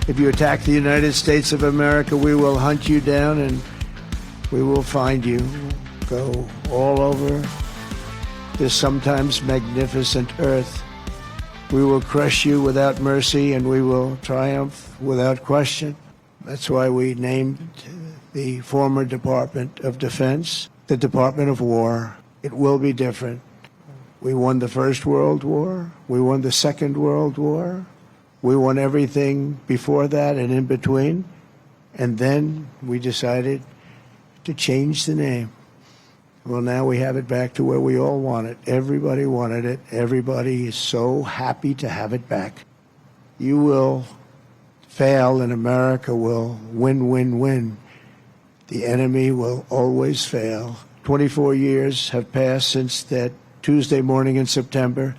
If you attack the United States of America, we will hunt you down and we will find you. Go all over this sometimes magnificent earth. We will crush you without mercy and we will triumph without question. That's why we named the former Department of Defense the Department of War. It will be different. We won the First World War. We won the Second World War. We won everything before that and in between. And then we decided to change the name. Well, now we have it back to where we all want it. Everybody wanted it. Everybody is so happy to have it back. You will fail and America will win, win, win. The enemy will always fail. 24 years have passed since that Tuesday morning in September,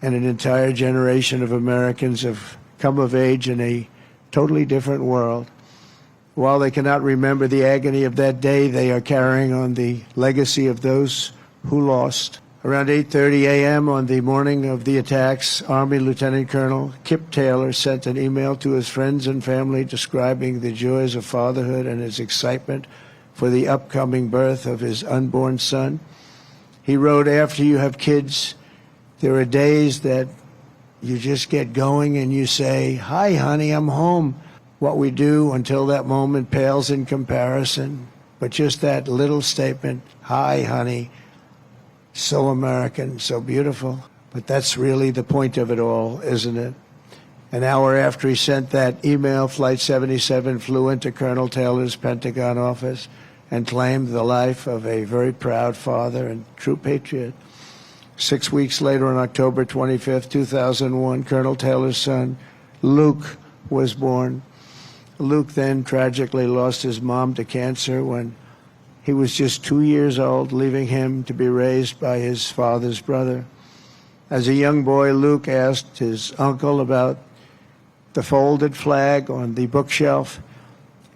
and an entire generation of Americans have come of age in a totally different world. While they cannot remember the agony of that day, they are carrying on the legacy of those who lost. Around 8:30 a.m. on the morning of the attacks, Army Lieutenant Colonel Kip Taylor sent an email to his friends and family describing the joys of fatherhood and his excitement for the upcoming birth of his unborn son. He wrote, "After you have kids, there are days that you just get going and you say, 'Hi, honey, I'm home.' What we do until that moment pales in comparison, but just that little statement, 'Hi, honey,' so American, so beautiful. But that's really the point of it all, isn't it?" An hour after he sent that email, Flight 77 flew into Colonel Taylor's Pentagon office and claimed the life of a very proud father and true patriot. 6 weeks later, on October 25th, 2001, Colonel Taylor's son, Luke, was born. Luke then tragically lost his mom to cancer when he was just 2 years old, leaving him to be raised by his father's brother. As a young boy, Luke asked his uncle about the folded flag on the bookshelf,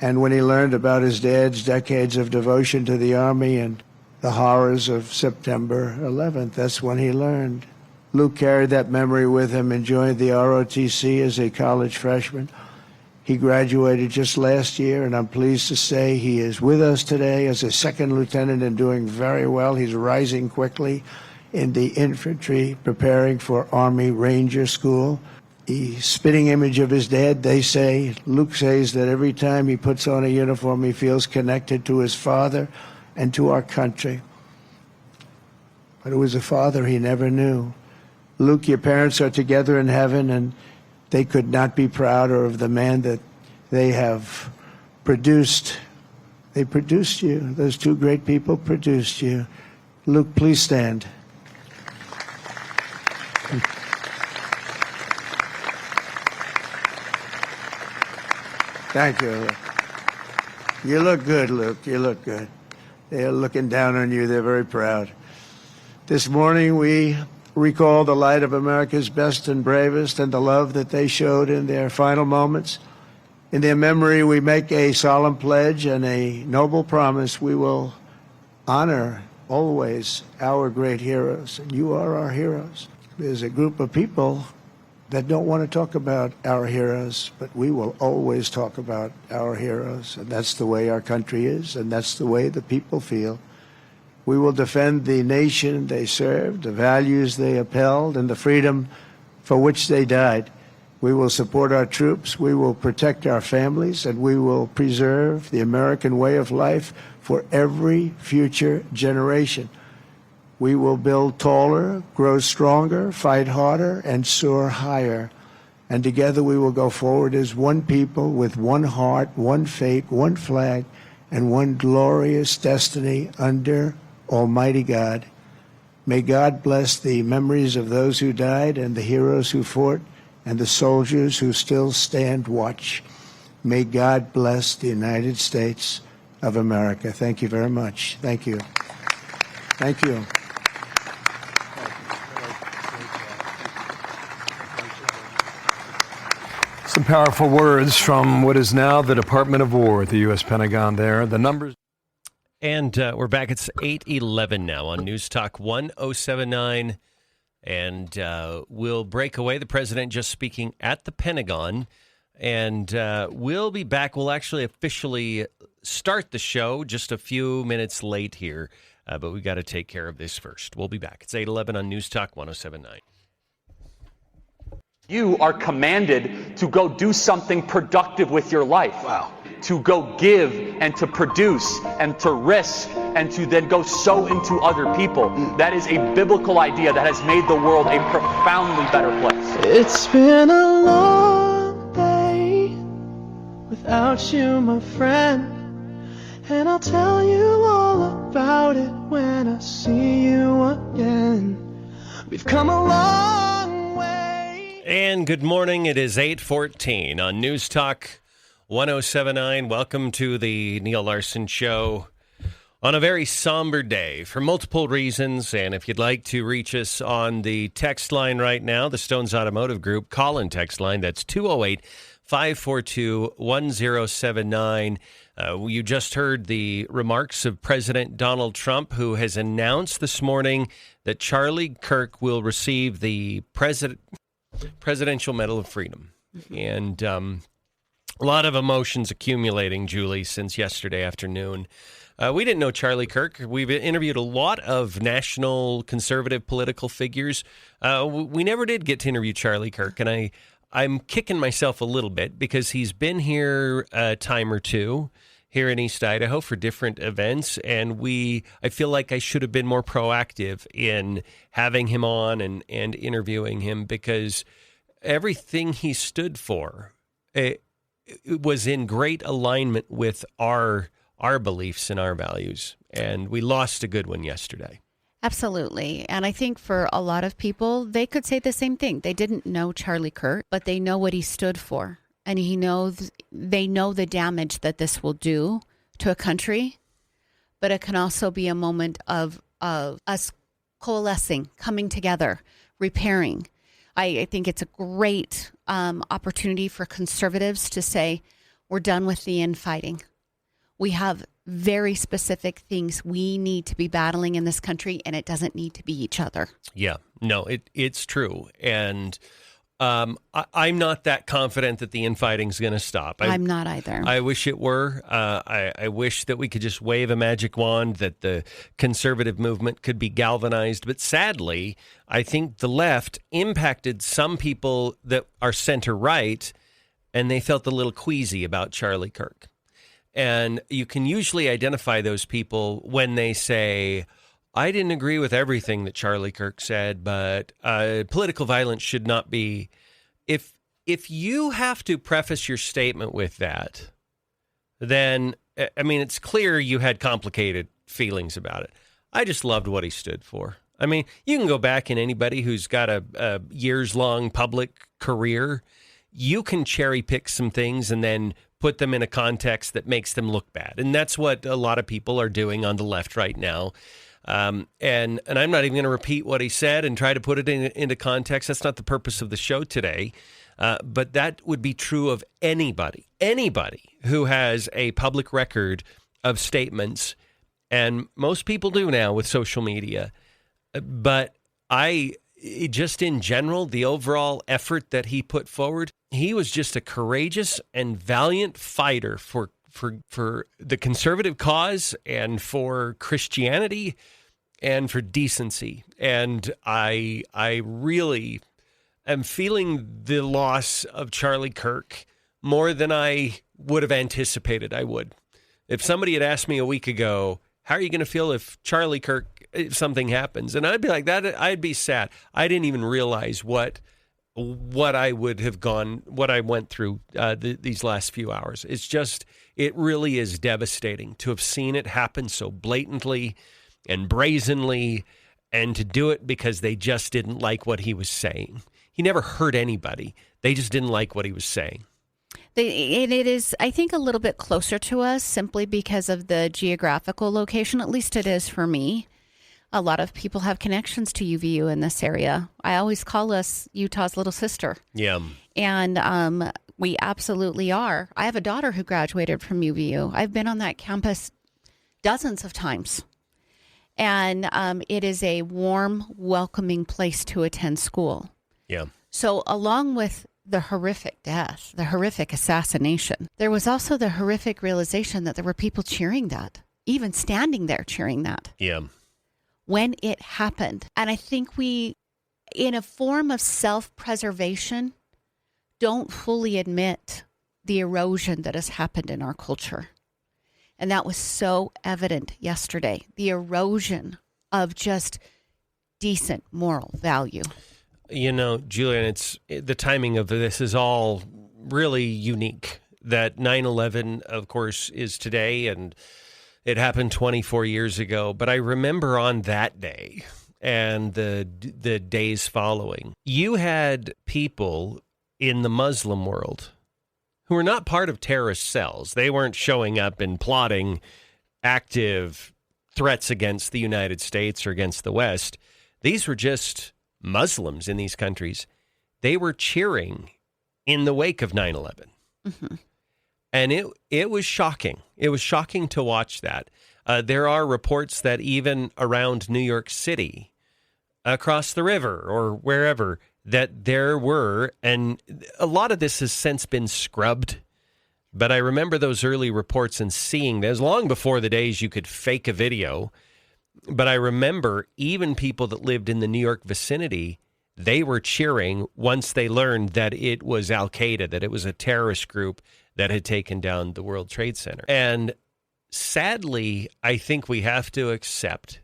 and when he learned about his dad's decades of devotion to the Army and the horrors of September 11th, that's when he learned. Luke carried that memory with him and joined the ROTC as a college freshman. He graduated just last year, and I'm pleased to say he is with us today as a second lieutenant and doing very well. He's rising quickly in the infantry, preparing for Army Ranger School. The spitting image of his dad, they say. Luke says that every time he puts on a uniform, he feels connected to his father and to our country. But it was a father he never knew. Luke, your parents are together in heaven, and they could not be prouder of the man that they have produced. They produced you. Those two great people produced you. Luke, please stand. Thank you. You look good, Luke. You look good. They're looking down on you. They're very proud. This morning we recall the light of America's best and bravest and the love that they showed in their final moments. In their memory, we make a solemn pledge and a noble promise. We will honor always our great heroes, and you are our heroes. There's a group of people that don't want to talk about our heroes, but we will always talk about our heroes, and that's the way our country is, and that's the way the people feel. We will defend the nation they served, the values they upheld, and the freedom for which they died. We will support our troops, we will protect our families, and we will preserve the American way of life for every future generation. We will build taller, grow stronger, fight harder, and soar higher. And together we will go forward as one people with one heart, one fate, one flag, and one glorious destiny under Almighty God. May God bless the memories of those who died and the heroes who fought and the soldiers who still stand watch. May God bless the United States of America. Thank you very much. Thank you. Thank you. Some powerful words from what is now the Department of War at the U.S. Pentagon there. The numbers. And we're back. It's 8:11 now on News Talk 1079. And we'll break away. The president just speaking at the Pentagon. And we'll be back. We'll actually officially start the show just a few minutes late here, but we got to take care of this first. We'll be back. It's 8:11 on News Talk 107.9. You are commanded to go do something productive with your life. Wow. To go give and to produce and to risk and to then go sow into other people. That is a biblical idea that has made the world a profoundly better place. It's been a long day without you, my friend, and I'll tell you all about it when I see you again. We've come a long way. And good morning. It is 8:14 on News Talk 107.9. Welcome to the Neal Larson Show on a very somber day for multiple reasons. And if you'd like to reach us on the text line right now, the Stones Automotive Group call-in text line, that's 208-542-1079. You just heard the remarks of President Donald Trump, who has announced this morning that Charlie Kirk will receive the Presidential Medal of Freedom. And a lot of emotions accumulating, Julie, since yesterday afternoon. We didn't know Charlie Kirk. We've interviewed a lot of national conservative political figures. We never did get to interview Charlie Kirk, and I'm kicking myself a little bit because he's been here a time or two here in East Idaho for different events, and I feel like I should have been more proactive in having him on and interviewing him, because everything he stood for, it was in great alignment with our beliefs and our values, and we lost a good one yesterday. Absolutely. And I think for a lot of people, they could say the same thing. They didn't know Charlie Kirk, but they know what he stood for. And they know the damage that this will do to a country, but it can also be a moment of us coalescing, coming together, repairing. I think it's a great opportunity for conservatives to say, we're done with the infighting. We have very specific things we need to be battling in this country, and it doesn't need to be each other. Yeah, no, it's true. And I'm not that confident that the infighting is going to stop. I'm not either. I wish it were. I wish that we could just wave a magic wand, that the conservative movement could be galvanized. But sadly, I think the left impacted some people that are center-right, and they felt a little queasy about Charlie Kirk. And you can usually identify those people when they say, I didn't agree with everything that Charlie Kirk said, but political violence should not be. If you have to preface your statement with that, then, I mean, it's clear you had complicated feelings about it. I just loved what he stood for. I mean, you can go back, and anybody who's got a years-long public career, you can cherry pick some things and then put them in a context that makes them look bad. And that's what a lot of people are doing on the left right now. And I'm not even going to repeat what he said and try to put it into context. That's not the purpose of the show today. But that would be true of anybody who has a public record of statements. And most people do now with social media. But just in general, the overall effort that he put forward, he was just a courageous and valiant fighter for the conservative cause and for Christianity and for decency. And I really am feeling the loss of Charlie Kirk more than I would have anticipated I would. If somebody had asked me a week ago, how are you going to feel if Charlie Kirk, if something happens? And I'd be like, that, I'd be sad. I didn't even realize what I would have what I went through these last few hours. It's just, it really is devastating to have seen it happen so blatantly and brazenly, and to do it because they just didn't like what he was saying. He never hurt anybody. They just didn't like what he was saying. And it is, I think, a little bit closer to us simply because of the geographical location. At least it is for me. A lot of people have connections to UVU in this area. I always call us Utah's little sister. Yeah. And we absolutely are. I have a daughter who graduated from UVU. I've been on that campus dozens of times. And it is a warm, welcoming place to attend school. Yeah. So along with the horrific death, the horrific assassination, there was also the horrific realization that there were people cheering that, even standing there cheering that. Yeah. When it happened. And I think we, in a form of self-preservation, don't fully admit the erosion that has happened in our culture. And that was so evident yesterday, the erosion of just decent moral value. You know, Julian, the timing of this is all really unique. That 9/11, of course, is today, and it happened 24 years ago. But I remember on that day and the days following, you had people in the Muslim world who were not part of terrorist cells. They weren't showing up and plotting active threats against the United States or against the West. These were just Muslims in these countries. They were cheering in the wake of 9/11. Mm-hmm. And it was shocking. It was shocking to watch that. There are reports that even around New York City, across the river or wherever, that there were, and a lot of this has since been scrubbed, but I remember those early reports and seeing this long before the days you could fake a video. But I remember even people that lived in the New York vicinity, they were cheering once they learned that it was Al-Qaeda, that it was a terrorist group that had taken down the World Trade Center. And sadly, I think we have to accept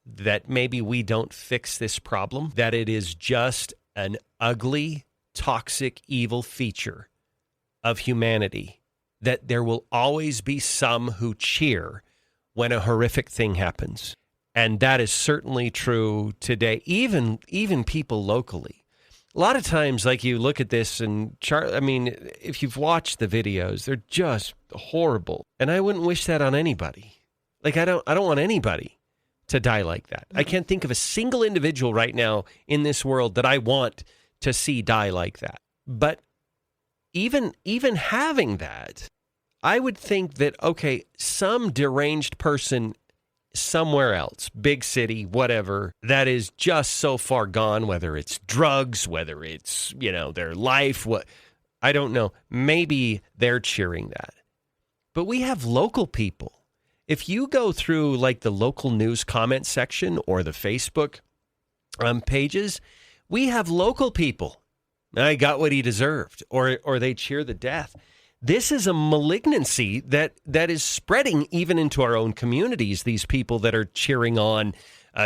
that maybe we don't fix this problem, that it is just an ugly, toxic, evil feature of humanity, that there will always be some who cheer when a horrific thing happens. And that is certainly true today, even people locally. A lot of times, like, you look at this and if you've watched the videos, they're just horrible. And I wouldn't wish that on anybody. Like, I don't want anybody to die like that. I can't think of a single individual right now in this world that I want to see die like that. But even having that, I would think that, okay, some deranged person somewhere else, big city, whatever, that is just so far gone, whether it's drugs, whether it's, their life, I don't know. Maybe they're cheering that. But we have local people. If you go through like the local news comment section or the Facebook pages, we have local people. I got what he deserved, or they cheer the death. This is a malignancy that is spreading even into our own communities, these people that are cheering on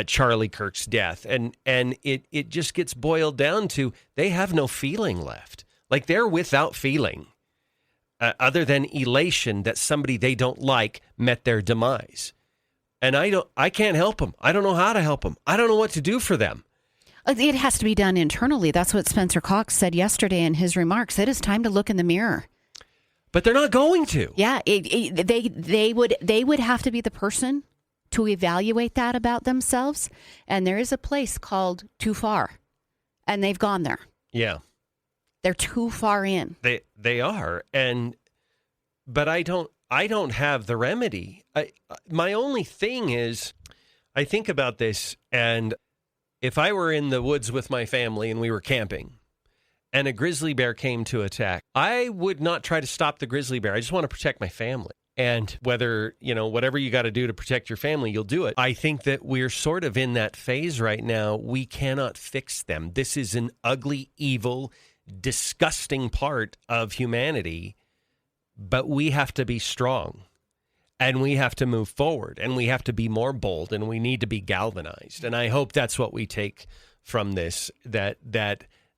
Charlie Kirk's death. And it just gets boiled down to they have no feeling left. Like, they're without feeling other than elation that somebody they don't like met their demise. And I can't help them. I don't know how to help them. I don't know what to do for them. It has to be done internally. That's what Spencer Cox said yesterday in his remarks. It is time to look in the mirror. But they're not going to. Yeah, they would have to be the person to evaluate that about themselves. And there is a place called Too Far, and they've gone there. Yeah, they're too far in. They are, but I don't have the remedy. My only thing is, I think about this, and if I were in the woods with my family and we were camping, and a grizzly bear came to attack, I would not try to stop the grizzly bear. I just want to protect my family. And whether, whatever you got to do to protect your family, you'll do it. I think that we're sort of in that phase right now. We cannot fix them. This is an ugly, evil, disgusting part of humanity, but we have to be strong. And we have to move forward, and we have to be more bold, and we need to be galvanized. And I hope that's what we take from this, that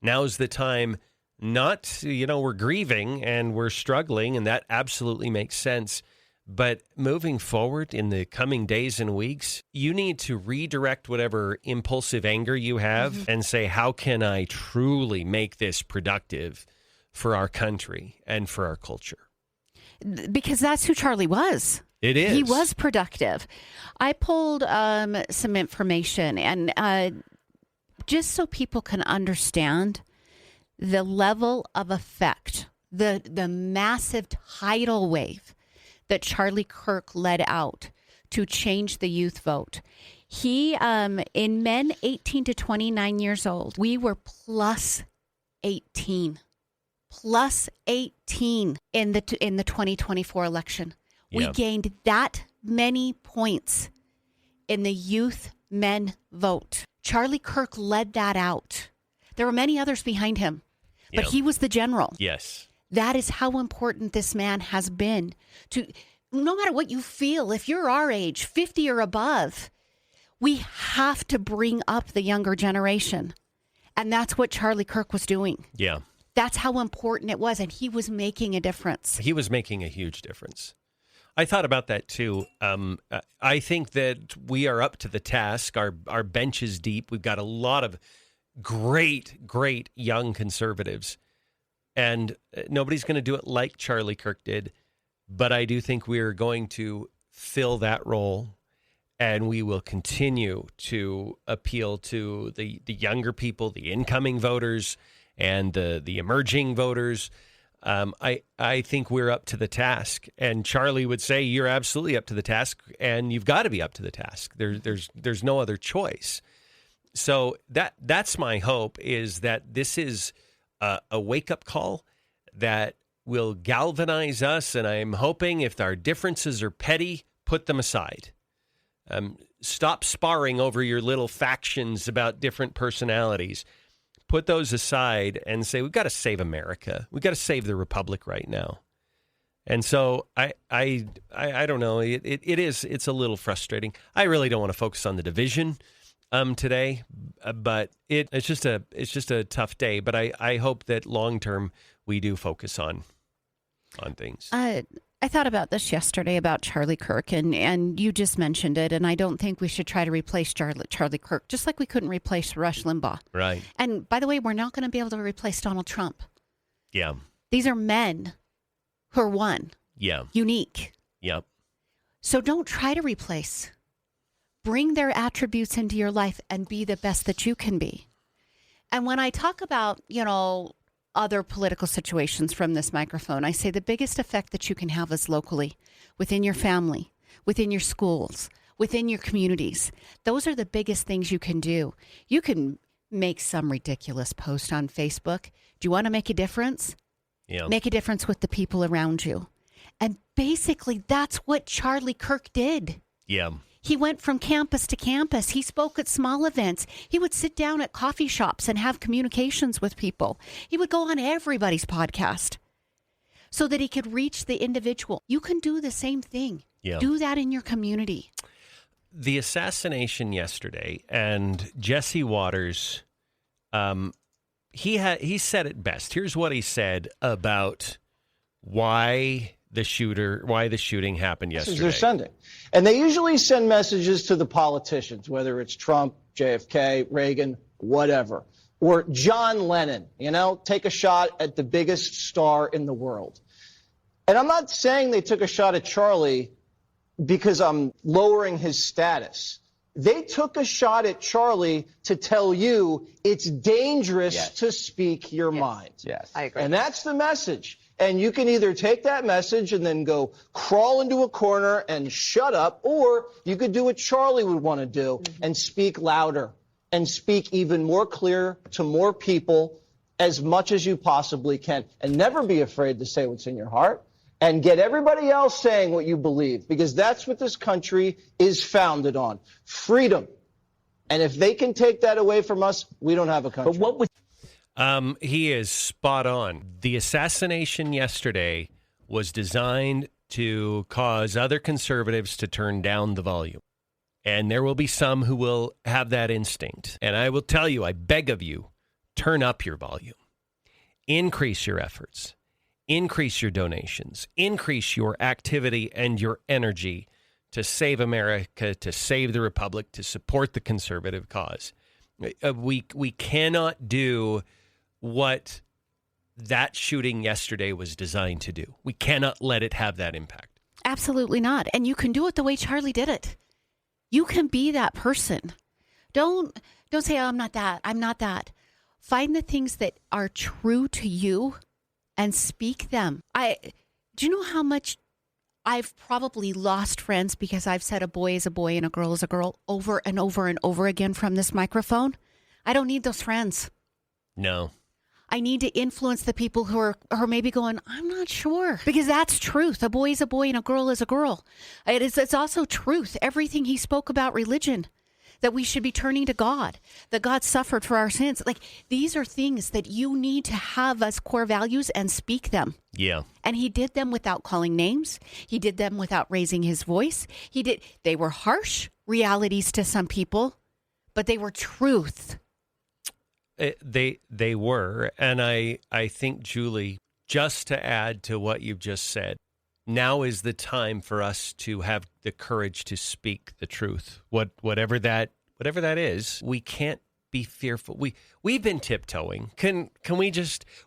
now's the time, not, we're grieving and we're struggling, and that absolutely makes sense. But moving forward in the coming days and weeks, you need to redirect whatever impulsive anger you have and say, how can I truly make this productive for our country and for our culture? Because that's who Charlie was. It is. He was productive. I pulled some information, and just so people can understand the level of effect, the massive tidal wave that Charlie Kirk led out to change the youth vote. He, in men 18 to 29 years old, we were plus 18 plus 18 in the 2024 election. We Yeah. gained that many points in the youth men vote. Charlie Kirk led that out. There were many others behind him, but Yeah. he was the general. Yes. That is how important this man has been. To no matter what you feel, if you're our age, 50 or above, we have to bring up the younger generation. And that's what Charlie Kirk was doing. Yeah. That's how important it was. And he was making a difference. He was making a huge difference. I thought about that too. I think that we are up to the task. Our bench is deep. We've got a lot of great young conservatives. And nobody's going to do it like Charlie Kirk did. But I do think we're going to fill that role. And we will continue to appeal to the younger people, the incoming voters, and the emerging voters. I think we're up to the task. And Charlie would say, you're absolutely up to the task, and you've got to be up to the task. There's no other choice. So that's my hope, is that this is a wake-up call that will galvanize us. And I'm hoping if our differences are petty, put them aside. Stop sparring over your little factions about different personalities. Put those aside and say, we've got to save America. We've got to save the Republic right now. And so I don't know. It's a little frustrating. I really don't want to focus on the division today, but it's just a tough day. But I hope that long term we do focus on things. I thought about this yesterday about Charlie Kirk, and you just mentioned it, and I don't think we should try to replace Charlie Kirk, just like we couldn't replace Rush Limbaugh. Right. And by the way, we're not going to be able to replace Donald Trump. Yeah. These are men who are one. Yeah. Unique. Yep. So don't try to replace. Bring their attributes into your life and be the best that you can be. And when I talk about, other political situations from this microphone, I say the biggest effect that you can have is locally, within your family, within your schools, within your communities. Those are the biggest things you can do. You can make some ridiculous post on Facebook. Do you want to make a difference? Yeah. Make a difference with the people around you. And basically, that's what Charlie Kirk did. Yeah. He went from campus to campus. He spoke at small events. He would sit down at coffee shops and have communications with people. He would go on everybody's podcast so that he could reach the individual. You can do the same thing. Yeah. Do that in your community. The assassination yesterday, and Jesse Waters, he said it best. Here's what he said about why the shooting happened yesterday. They're sending. And they usually send messages to the politicians, whether it's Trump, JFK, Reagan, whatever. Or John Lennon, take a shot at the biggest star in the world. And I'm not saying they took a shot at Charlie because I'm lowering his status. They took a shot at Charlie to tell you it's dangerous to speak your mind. Yes, I agree. And that's the message. And you can either take that message and then go crawl into a corner and shut up, or you could do what Charlie would want to do and speak louder and speak even more clear to more people as much as you possibly can. And never be afraid to say what's in your heart and get everybody else saying what you believe, because that's what this country is founded on, freedom. And if they can take that away from us, we don't have a country. But what would he is spot on. The assassination yesterday was designed to cause other conservatives to turn down the volume. And there will be some who will have that instinct. And I will tell you, I beg of you, turn up your volume. Increase your efforts. Increase your donations. Increase your activity and your energy to save America, to save the Republic, to support the conservative cause. We cannot do what that shooting yesterday was designed to do. We cannot let it have that impact. Absolutely not. And you can do it the way Charlie did it. You can be that person. Don't say, oh, I'm not that. I'm not that. Find the things that are true to you and speak them. Do you know how much I've probably lost friends because I've said a boy is a boy and a girl is a girl over and over and over again from this microphone? I don't need those friends. No. I need to influence the people who are maybe going, I'm not sure. Because that's truth. A boy is a boy and a girl is a girl. It's also truth. Everything he spoke about religion, that we should be turning to God, that God suffered for our sins. Like, these are things that you need to have as core values and speak them. Yeah. And he did them without calling names. He did them without raising his voice. They were harsh realities to some people, but they were truth. They were. And I think, Julie, just to add to what you've just said, now is the time for us to have the courage to speak the truth. Whatever that is, we can't be fearful. We've been tiptoeing.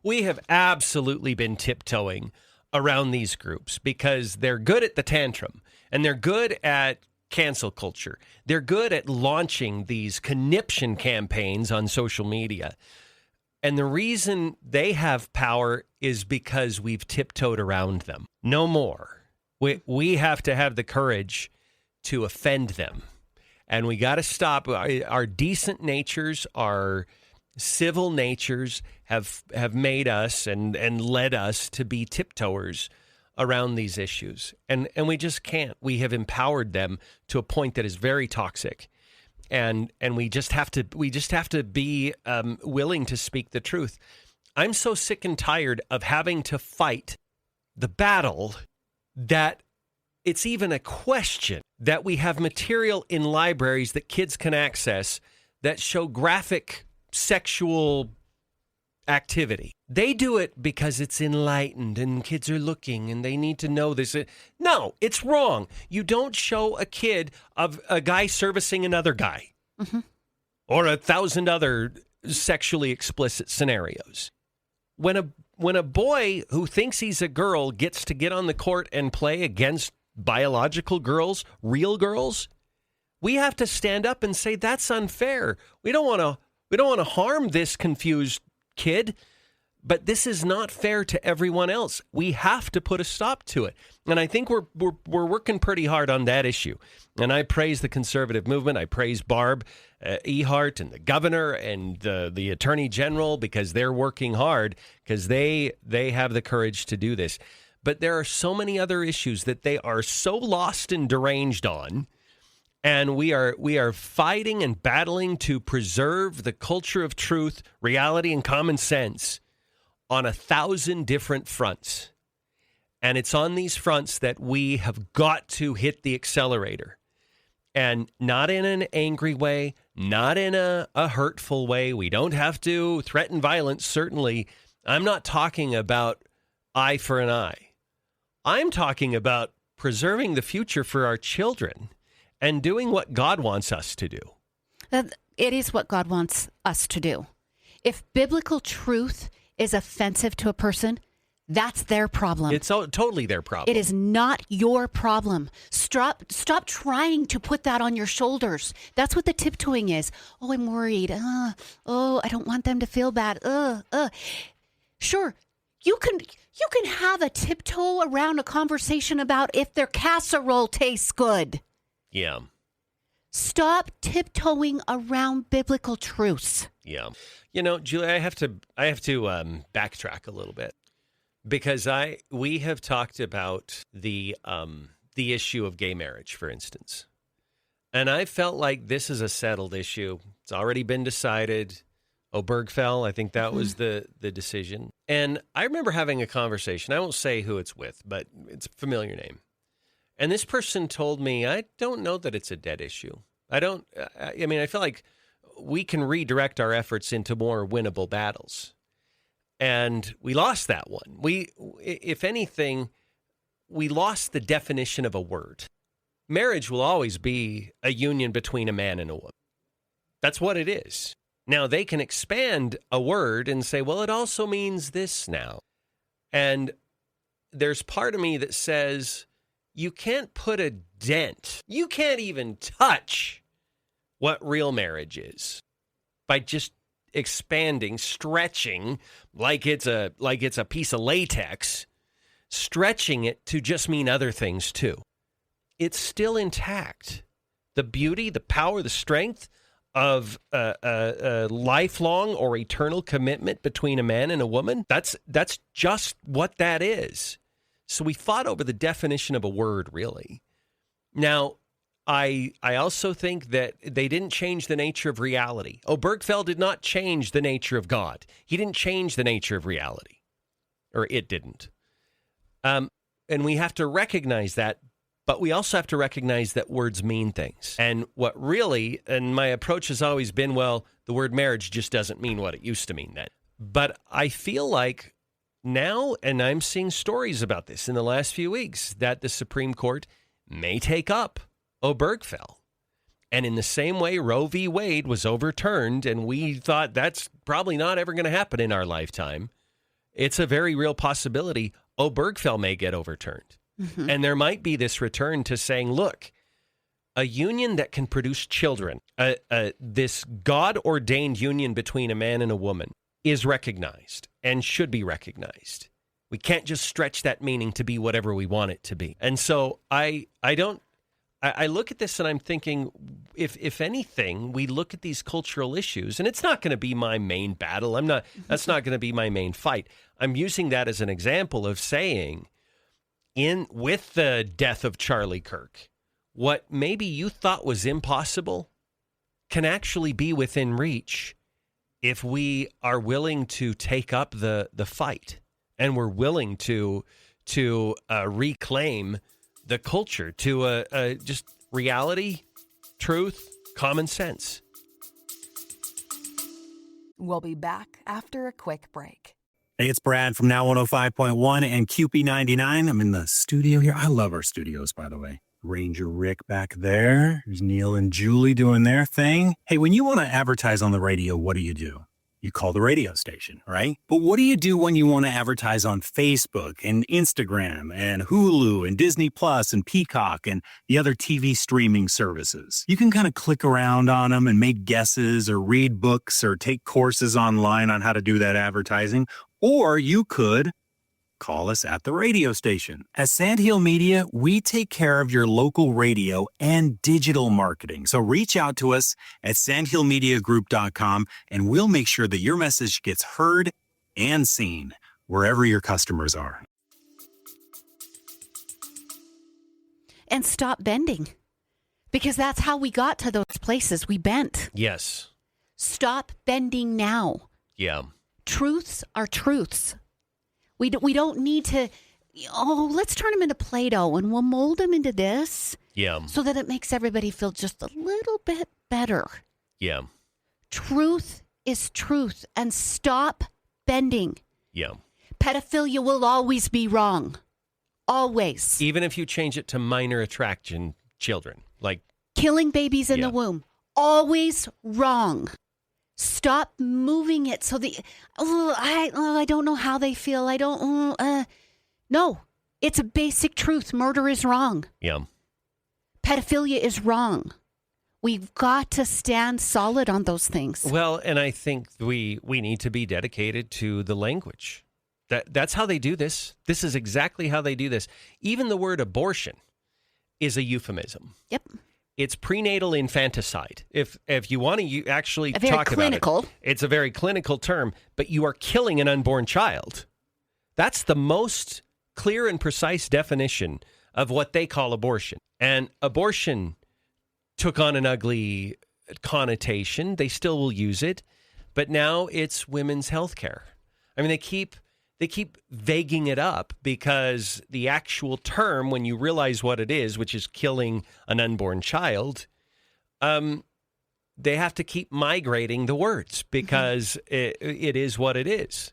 We have absolutely been tiptoeing around these groups because they're good at the tantrum and they're good at cancel culture. They're good at launching these conniption campaigns on social media. And the reason they have power is because we've tiptoed around them. No more. We have to have the courage to offend them. And we got to stop. Our decent natures, our civil natures have made us and led us to be tiptoers around these issues. And we just can't. We have empowered them to a point that is very toxic. And we just have to be willing to speak the truth. I'm so sick and tired of having to fight the battle that it's even a question that we have material in libraries that kids can access that show graphic sexual activity. They do it because it's enlightened and kids are looking and they need to know this. No, it's wrong. You don't show a kid of a guy servicing another guy or 1,000 other sexually explicit scenarios. When a boy who thinks he's a girl gets to get on the court and play against biological girls, real girls, we have to stand up and say that's unfair. We don't want to harm this confused kid, but this is not fair to everyone else. We have to put a stop to it. And I think we're working pretty hard on that issue. And I praise the conservative movement. I praise Barb Ehart and the governor and the attorney general because they're working hard because they have the courage to do this. But there are so many other issues that they are so lost and deranged on. And we are fighting and battling to preserve the culture of truth, reality, and common sense on 1,000 different fronts. And it's on these fronts that we have got to hit the accelerator. And not in an angry way, not in a hurtful way. We don't have to threaten violence, certainly. I'm not talking about eye for an eye. I'm talking about preserving the future for our children and doing what God wants us to do. It is what God wants us to do. If biblical truth is offensive to a person, that's their problem. It's totally their problem. It is not your problem. Stop trying to put that on your shoulders. That's what the tiptoeing is. Oh, I'm worried. I don't want them to feel bad. Sure, you can have a tiptoe around a conversation about if their casserole tastes good. Yeah. Stop tiptoeing around biblical truths. Yeah. You know, Julie, I have to backtrack a little bit because we have talked about the issue of gay marriage, for instance. And I felt like this is a settled issue. It's already been decided. Obergefell, I think that was the decision. And I remember having a conversation. I won't say who it's with, but it's a familiar name. And this person told me, I don't know that it's a dead issue. I feel like we can redirect our efforts into more winnable battles. And we lost that one. If anything, we lost the definition of a word. Marriage will always be a union between a man and a woman. That's what it is. Now, they can expand a word and say, well, it also means this now. And there's part of me that says, you can't put a dent. You can't even touch what real marriage is by just expanding, stretching like it's a piece of latex, stretching it to just mean other things too. It's still intact. The beauty, the power, the strength of a lifelong or eternal commitment between a man and a woman. That's just what that is. So we fought over the definition of a word, really. Now, I also think that they didn't change the nature of reality. Obergefell did not change the nature of God. He didn't change the nature of reality, or it didn't. And we have to recognize that. But we also have to recognize that words mean things. And what really, and my approach has always been, well, the word marriage just doesn't mean what it used to mean then. But I feel like now, and I'm seeing stories about this in the last few weeks, that the Supreme Court may take up Obergefell. And in the same way Roe v. Wade was overturned, and we thought that's probably not ever going to happen in our lifetime, it's a very real possibility Obergefell may get overturned. Mm-hmm. And there might be this return to saying, look, a union that can produce children, this God-ordained union between a man and a woman is recognized and should be recognized. We can't just stretch that meaning to be whatever we want it to be. And so I look at this and I'm thinking, if anything, we look at these cultural issues, and it's not going to be my main battle. That's not going to be my main fight. I'm using that as an example of saying, with the death of Charlie Kirk, what maybe you thought was impossible can actually be within reach if we are willing to take up the fight, and we're willing to reclaim the culture to just reality, truth, common sense. We'll be back after a quick break. Hey, it's Brad from Now 105.1 and QP99. I'm in the studio here. I love our studios, by the way. Ranger Rick back there. There's Neil and Julie doing their thing. Hey, when you want to advertise on the radio, what do? You call the radio station, right? But what do you do when you want to advertise on Facebook and Instagram and Hulu and Disney Plus and Peacock and the other TV streaming services? You can kind of click around on them and make guesses or read books or take courses online on how to do that advertising. Or you could call us at the radio station. At Sandhill Media, we take care of your local radio and digital marketing. So reach out to us at sandhillmediagroup.com and we'll make sure that your message gets heard and seen wherever your customers are. And stop bending, because that's how we got to those places. We bent. Yes. Stop bending now. Yeah. Truths are truths. We don't need to, let's turn them into Play-Doh and we'll mold them into this. Yeah. So that it makes everybody feel just a little bit better. Yeah. Truth is truth, and stop bending. Yeah. Pedophilia will always be wrong. Always. Even if you change it to minor attraction children, like killing babies in the womb. Always wrong. Stop moving it so I don't know how they feel. No, it's a basic truth. Murder is wrong. Yeah. Pedophilia is wrong. We've got to stand solid on those things. Well, and I think we need to be dedicated to the language. That's how they do this. This is exactly how they do this. Even the word abortion is a euphemism. Yep. It's prenatal infanticide. If you want to actually talk clinical. about it, it's a very clinical term, but you are killing an unborn child. That's the most clear and precise definition of what they call abortion. And abortion took on an ugly connotation. They still will use it, but now it's women's health care. I mean, they keep vaguing it up because the actual term, when you realize what it is, which is killing an unborn child, they have to keep migrating the words because it is what it is.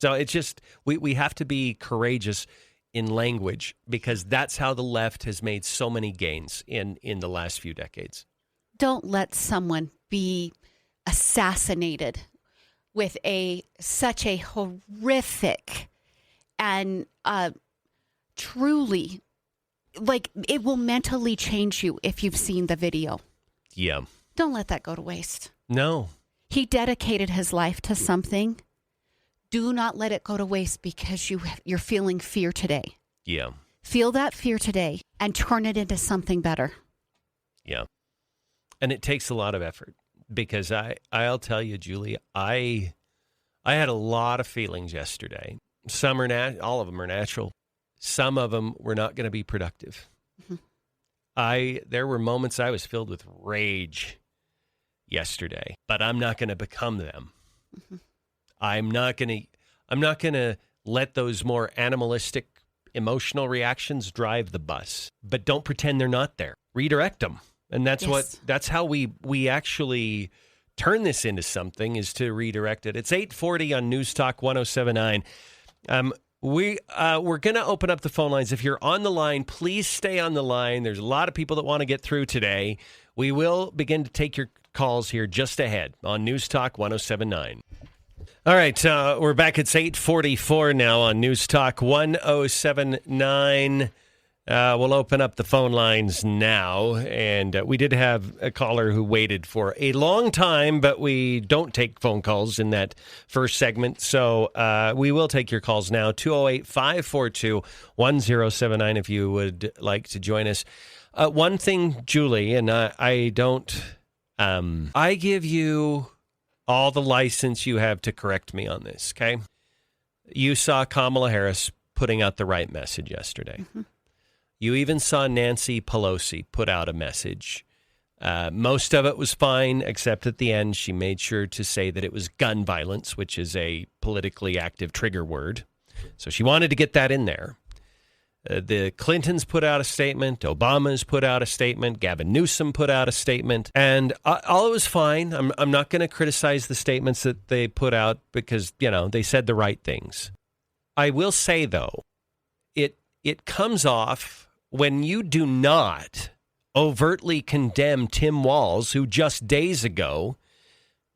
So it's just, we have to be courageous in language because that's how the left has made so many gains in the last few decades. Don't let someone be assassinated with such a horrific and truly, like, it will mentally change you if you've seen the video. Yeah. Don't let that go to waste. No. He dedicated his life to something. Do not let it go to waste because you're feeling fear today. Yeah. Feel that fear today and turn it into something better. Yeah. And it takes a lot of effort. because I'll tell you, Julie, I had a lot of feelings yesterday. Some are all of them are natural. Some of them were not going to be productive. There were moments I was filled with rage yesterday, but I'm not going to become them. I'm not going to let those more animalistic emotional reactions drive the bus. But don't pretend they're not there. Redirect them. And that's how we actually turn this into something, is to redirect it. It's 8:40 on News Talk 107.9. We're going to open up the phone lines. If you're on the line, please stay on the line. There's a lot of people that want to get through today. We will begin to take your calls here just ahead on News Talk 107.9. All right, we're back. It's 8:44 now on News Talk 107.9. We'll open up the phone lines now. And we did have a caller who waited for a long time, but we don't take phone calls in that first segment. So we will take your calls now, 208-542-1079, if you would like to join us. One thing, Julie, and I give you all the license you have to correct me on this, okay? You saw Kamala Harris putting out the right message yesterday. Mm-hmm. You even saw Nancy Pelosi put out a message. Most of it was fine, except at the end, she made sure to say that it was gun violence, which is a politically active trigger word. So she wanted to get that in there. The Clintons put out a statement. Obama's put out a statement. Gavin Newsom put out a statement. And all was fine. I'm not going to criticize the statements that they put out because, they said the right things. I will say, though, it comes off when you do not overtly condemn Tim Walz, who just days ago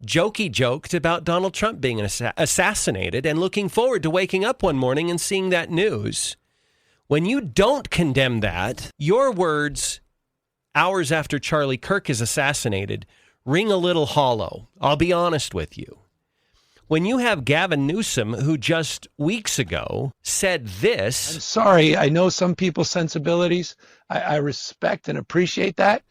joked about Donald Trump being assassinated and looking forward to waking up one morning and seeing that news. When you don't condemn that, your words hours after Charlie Kirk is assassinated ring a little hollow. I'll be honest with you. When you have Gavin Newsom, who just weeks ago said this. I'm sorry, I know some people's sensibilities. I respect and appreciate that.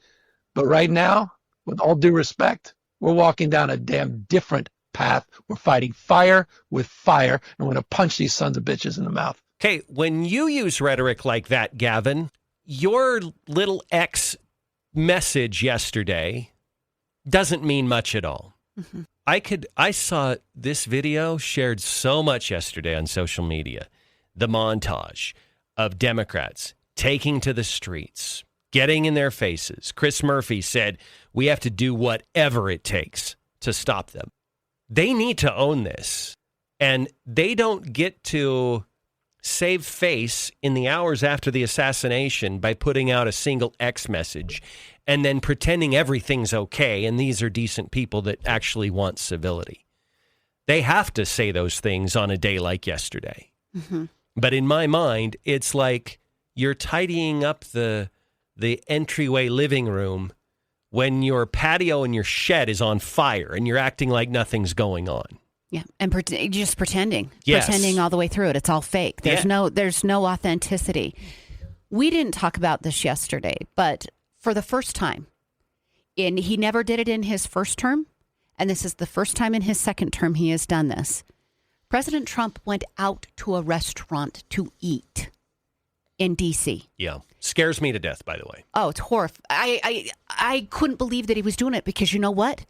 But right now, with all due respect, we're walking down a damn different path. We're fighting fire with fire, and we're going to punch these sons of bitches in the mouth. Okay, when you use rhetoric like that, Gavin, your little X message yesterday doesn't mean much at all. Mm-hmm. I saw this video shared so much yesterday on social media. The montage of Democrats taking to the streets, getting in their faces. Chris Murphy said, we have to do whatever it takes to stop them. They need to own this. And they don't get to save face in the hours after the assassination by putting out a single X message and then pretending everything's okay and these are decent people that actually want civility. They have to say those things on a day like yesterday. Mm-hmm. But in my mind, it's like you're tidying up the entryway living room when your patio and your shed is on fire and you're acting like nothing's going on. Yeah, and just pretending. Yes. Pretending all the way through it. It's all fake. There's no authenticity. We didn't talk about this yesterday, but for the first time, he never did it in his first term, and this is the first time in his second term he has done this. President Trump went out to a restaurant to eat in D.C. Yeah. Scares me to death, by the way. Oh, it's horrible. I couldn't believe that he was doing it because you know what?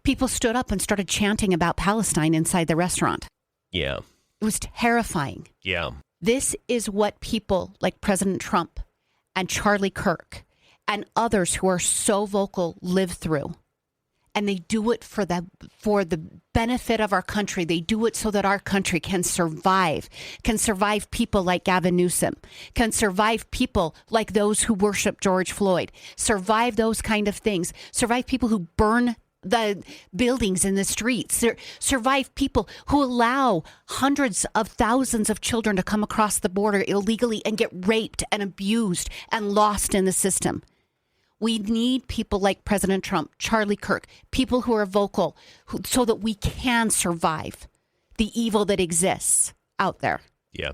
People stood up and started chanting about Palestine inside the restaurant. Yeah. It was terrifying. Yeah. This is what people like President Trump and Charlie Kirk and others who are so vocal live through. And they do it for the benefit of our country. They do it so that our country can survive people like Gavin Newsom, can survive people like those who worship George Floyd, survive those kind of things, survive people who burn the buildings in the streets, survive people who allow hundreds of thousands of children to come across the border illegally and get raped and abused and lost in the system. We need people like President Trump, Charlie Kirk, people who are vocal so that we can survive the evil that exists out there. Yeah.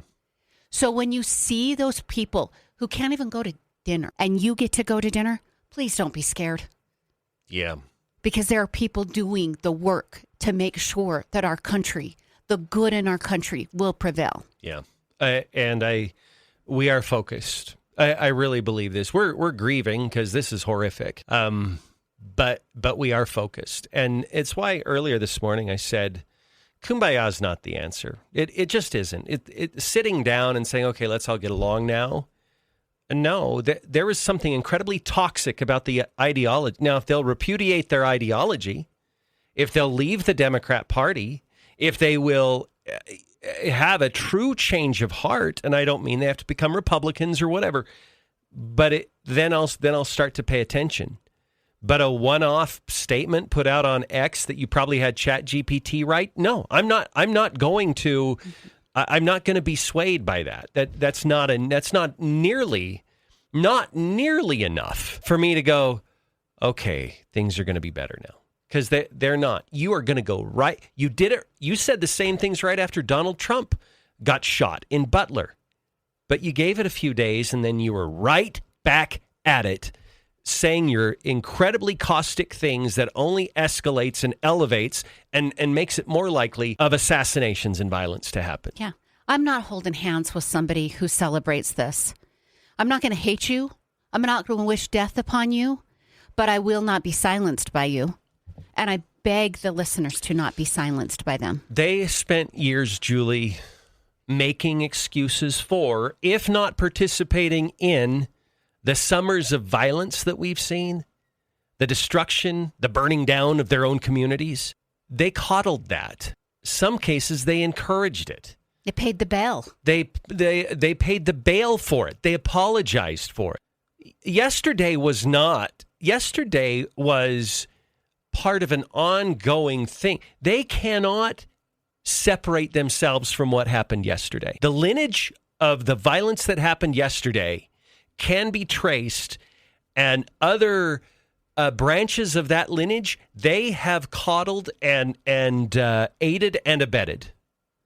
So when you see those people who can't even go to dinner and you get to go to dinner, please don't be scared. Yeah. because there are people doing the work to make sure that our country, the good in our country, will prevail. Yeah. We are focused. I really believe this. We're grieving because this is horrific. But we are focused. And it's why earlier this morning I said, kumbaya is not the answer. It just isn't. It sitting down and saying, okay, let's all get along now. No, there is something incredibly toxic about the ideology. Now, if they'll repudiate their ideology, if they'll leave the Democrat Party, if they will have a true change of heart, and I don't mean they have to become Republicans or whatever, but then I'll start to pay attention. But a one-off statement put out on X that you probably had ChatGPT write? No, I'm not going to be swayed by that. That's not nearly enough for me to go, okay, things are going to be better now. Because they're not. You are going to go right. You did it. You said the same things right after Donald Trump got shot in Butler. But you gave it a few days, and then you were right back at it, saying your incredibly caustic things that only escalates and elevates and makes it more likely of assassinations and violence to happen. Yeah. I'm not holding hands with somebody who celebrates this. I'm not going to hate you. I'm not going to wish death upon you, but I will not be silenced by you. And I beg the listeners to not be silenced by them. They spent years, Julie, making excuses for, if not participating in, the summers of violence that we've seen, the destruction, the burning down of their own communities. They coddled that. Some cases, they encouraged it. They paid the bail. They paid the bail for it. They apologized for it. Yesterday was part of an ongoing thing. They cannot separate themselves from what happened yesterday. The lineage of the violence that happened yesterday can be traced, and other branches of that lineage, they have coddled and aided and abetted.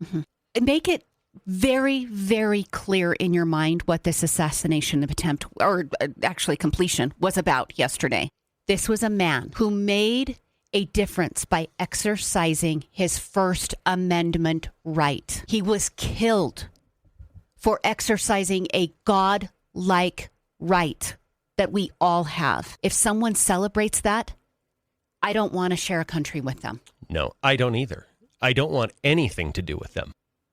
Mm-hmm. And make it very, very clear in your mind what this assassination attempt, or actually completion, was about yesterday. This was a man who made a difference by exercising his First Amendment right. He was killed for exercising a God-like right that we all have. If someone celebrates that, I don't want to share a country with them. No, I don't either. I don't want anything to do with them.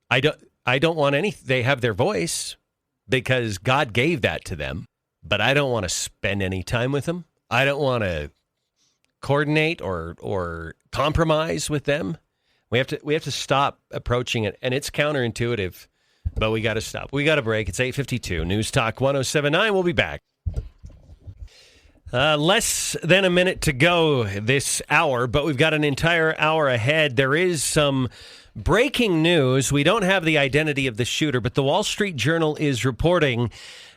I don't want any. They have their voice because God gave that to them, but I don't want to spend any time with them. I don't want to coordinate or compromise with them. We have to stop approaching it, and it's counterintuitive, but we got to stop. We got to break. It's 8:52. News Talk 107.9. We'll be back. Less than a minute to go this hour, but we've got an entire hour ahead. There is some breaking news. We don't have the identity of the shooter, but the Wall Street Journal is reporting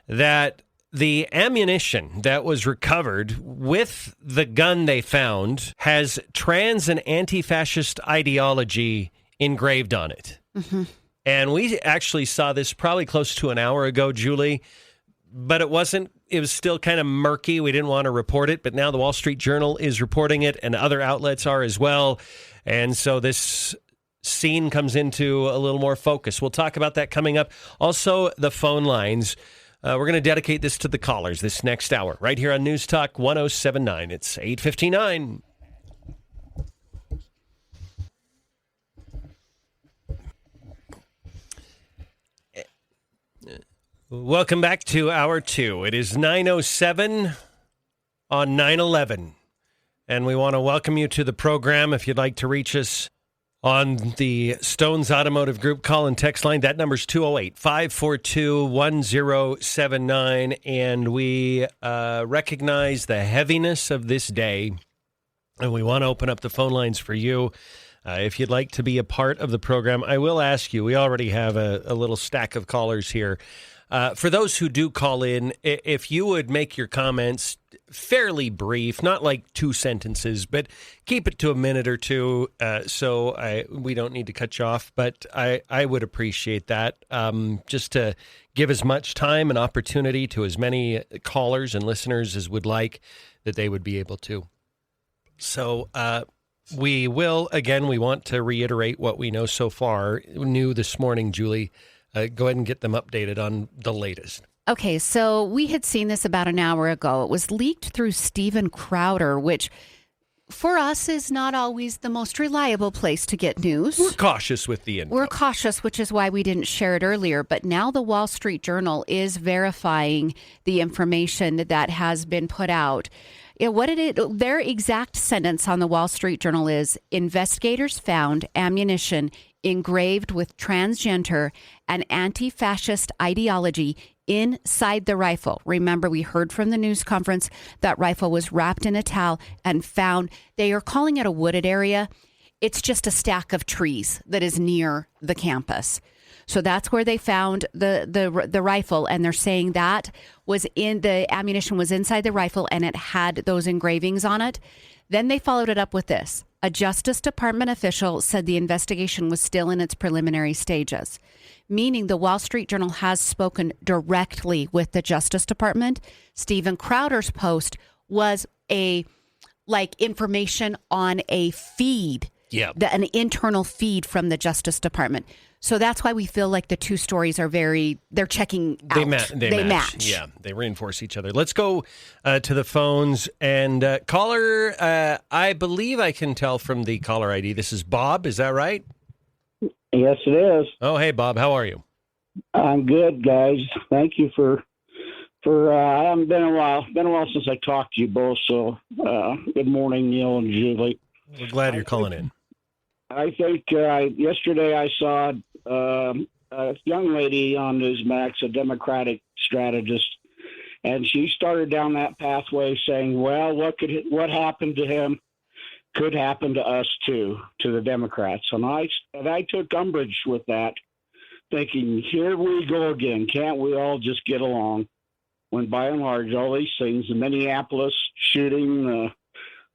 that the ammunition that was recovered with the gun they found has trans and anti-fascist ideology engraved on it. Mm-hmm. And we actually saw this probably close to an hour ago, Julie, but it was still kind of murky. We didn't want to report it, but now the Wall Street Journal is reporting it and other outlets are as well. And so this scene comes into a little more focus. We'll talk about that coming up. Also, the phone lines. We're going to dedicate this to the callers this next hour, right here on News Talk 107.9. It's 8:59. Welcome back to Hour 2. It is 9:07 on 9/11, and we want to welcome you to the program. If you'd like to reach us on the Stones Automotive Group call and text line, that number's 208-542-1079. And we recognize the heaviness of this day, and we want to open up the phone lines for you. If you'd like to be a part of the program, I will ask you, we already have a little stack of callers here. For those who do call in, if you would make your comments fairly brief, not like 2 sentences, but keep it to a minute or two, so we don't need to cut you off. But I would appreciate that, just to give as much time and opportunity to as many callers and listeners as would like, that they would be able to. So we want to reiterate what we know so far. New this morning, Julie. Go ahead and get them updated on the latest. Okay, so we had seen this about an hour ago. It was leaked through Steven Crowder, which for us is not always the most reliable place to get news. We're cautious with the info. We're cautious, which is why we didn't share it earlier. But now the Wall Street Journal is verifying the information that has been put out. Their exact sentence on the Wall Street Journal is, investigators found ammunition engraved with transgender and anti-fascist ideology inside the rifle. Remember, we heard from the news conference that rifle was wrapped in a towel and found, they are calling it a wooded area. It's just a stack of trees that is near the campus. So that's where they found the rifle, and they're saying that the ammunition was inside the rifle and it had those engravings on it. Then they followed it up with this. A Justice Department official said the investigation was still in its preliminary stages, meaning the Wall Street Journal has spoken directly with the Justice Department. Steven Crowder's post was information on a feed, an internal feed from the Justice Department. So that's why we feel like the two stories are they're checking out. They match. Yeah, they reinforce each other. Let's go to the phones. And caller, I believe I can tell from the caller ID. This is Bob. Is that right? Yes, it is. Oh, hey, Bob. How are you? I'm good, guys. Thank you for I haven't been a while. Been a while since I talked to you both. So good morning, Neal and Julie. We're glad you're calling in. I think yesterday I saw a young lady on Newsmax, a Democratic strategist, and she started down that pathway saying, well, what happened to him could happen to us too, to the Democrats. And I took umbrage with that, thinking, here we go again. Can't we all just get along? When by and large, all these things, the Minneapolis shooting,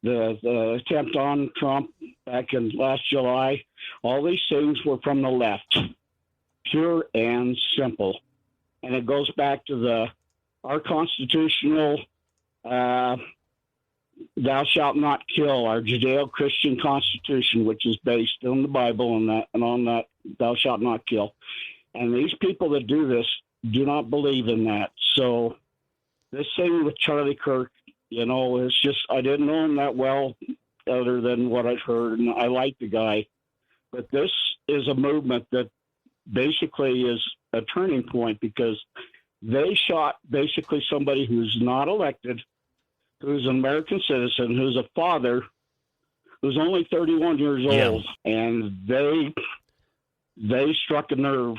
the attempt on Trump back in last July, all these things were from the left, pure and simple. And it goes back to our constitutional thou shalt not kill, our Judeo-Christian constitution, which is based on the Bible and on that thou shalt not kill. And these people that do this do not believe in that. So this thing with Charlie Kirk, it's just, I didn't know him that well other than what I've heard, and I like the guy. But this is a movement that basically is a turning point because they shot basically somebody who's not elected, who's an American citizen, who's a father, who's only 31 years old, and they struck a nerve.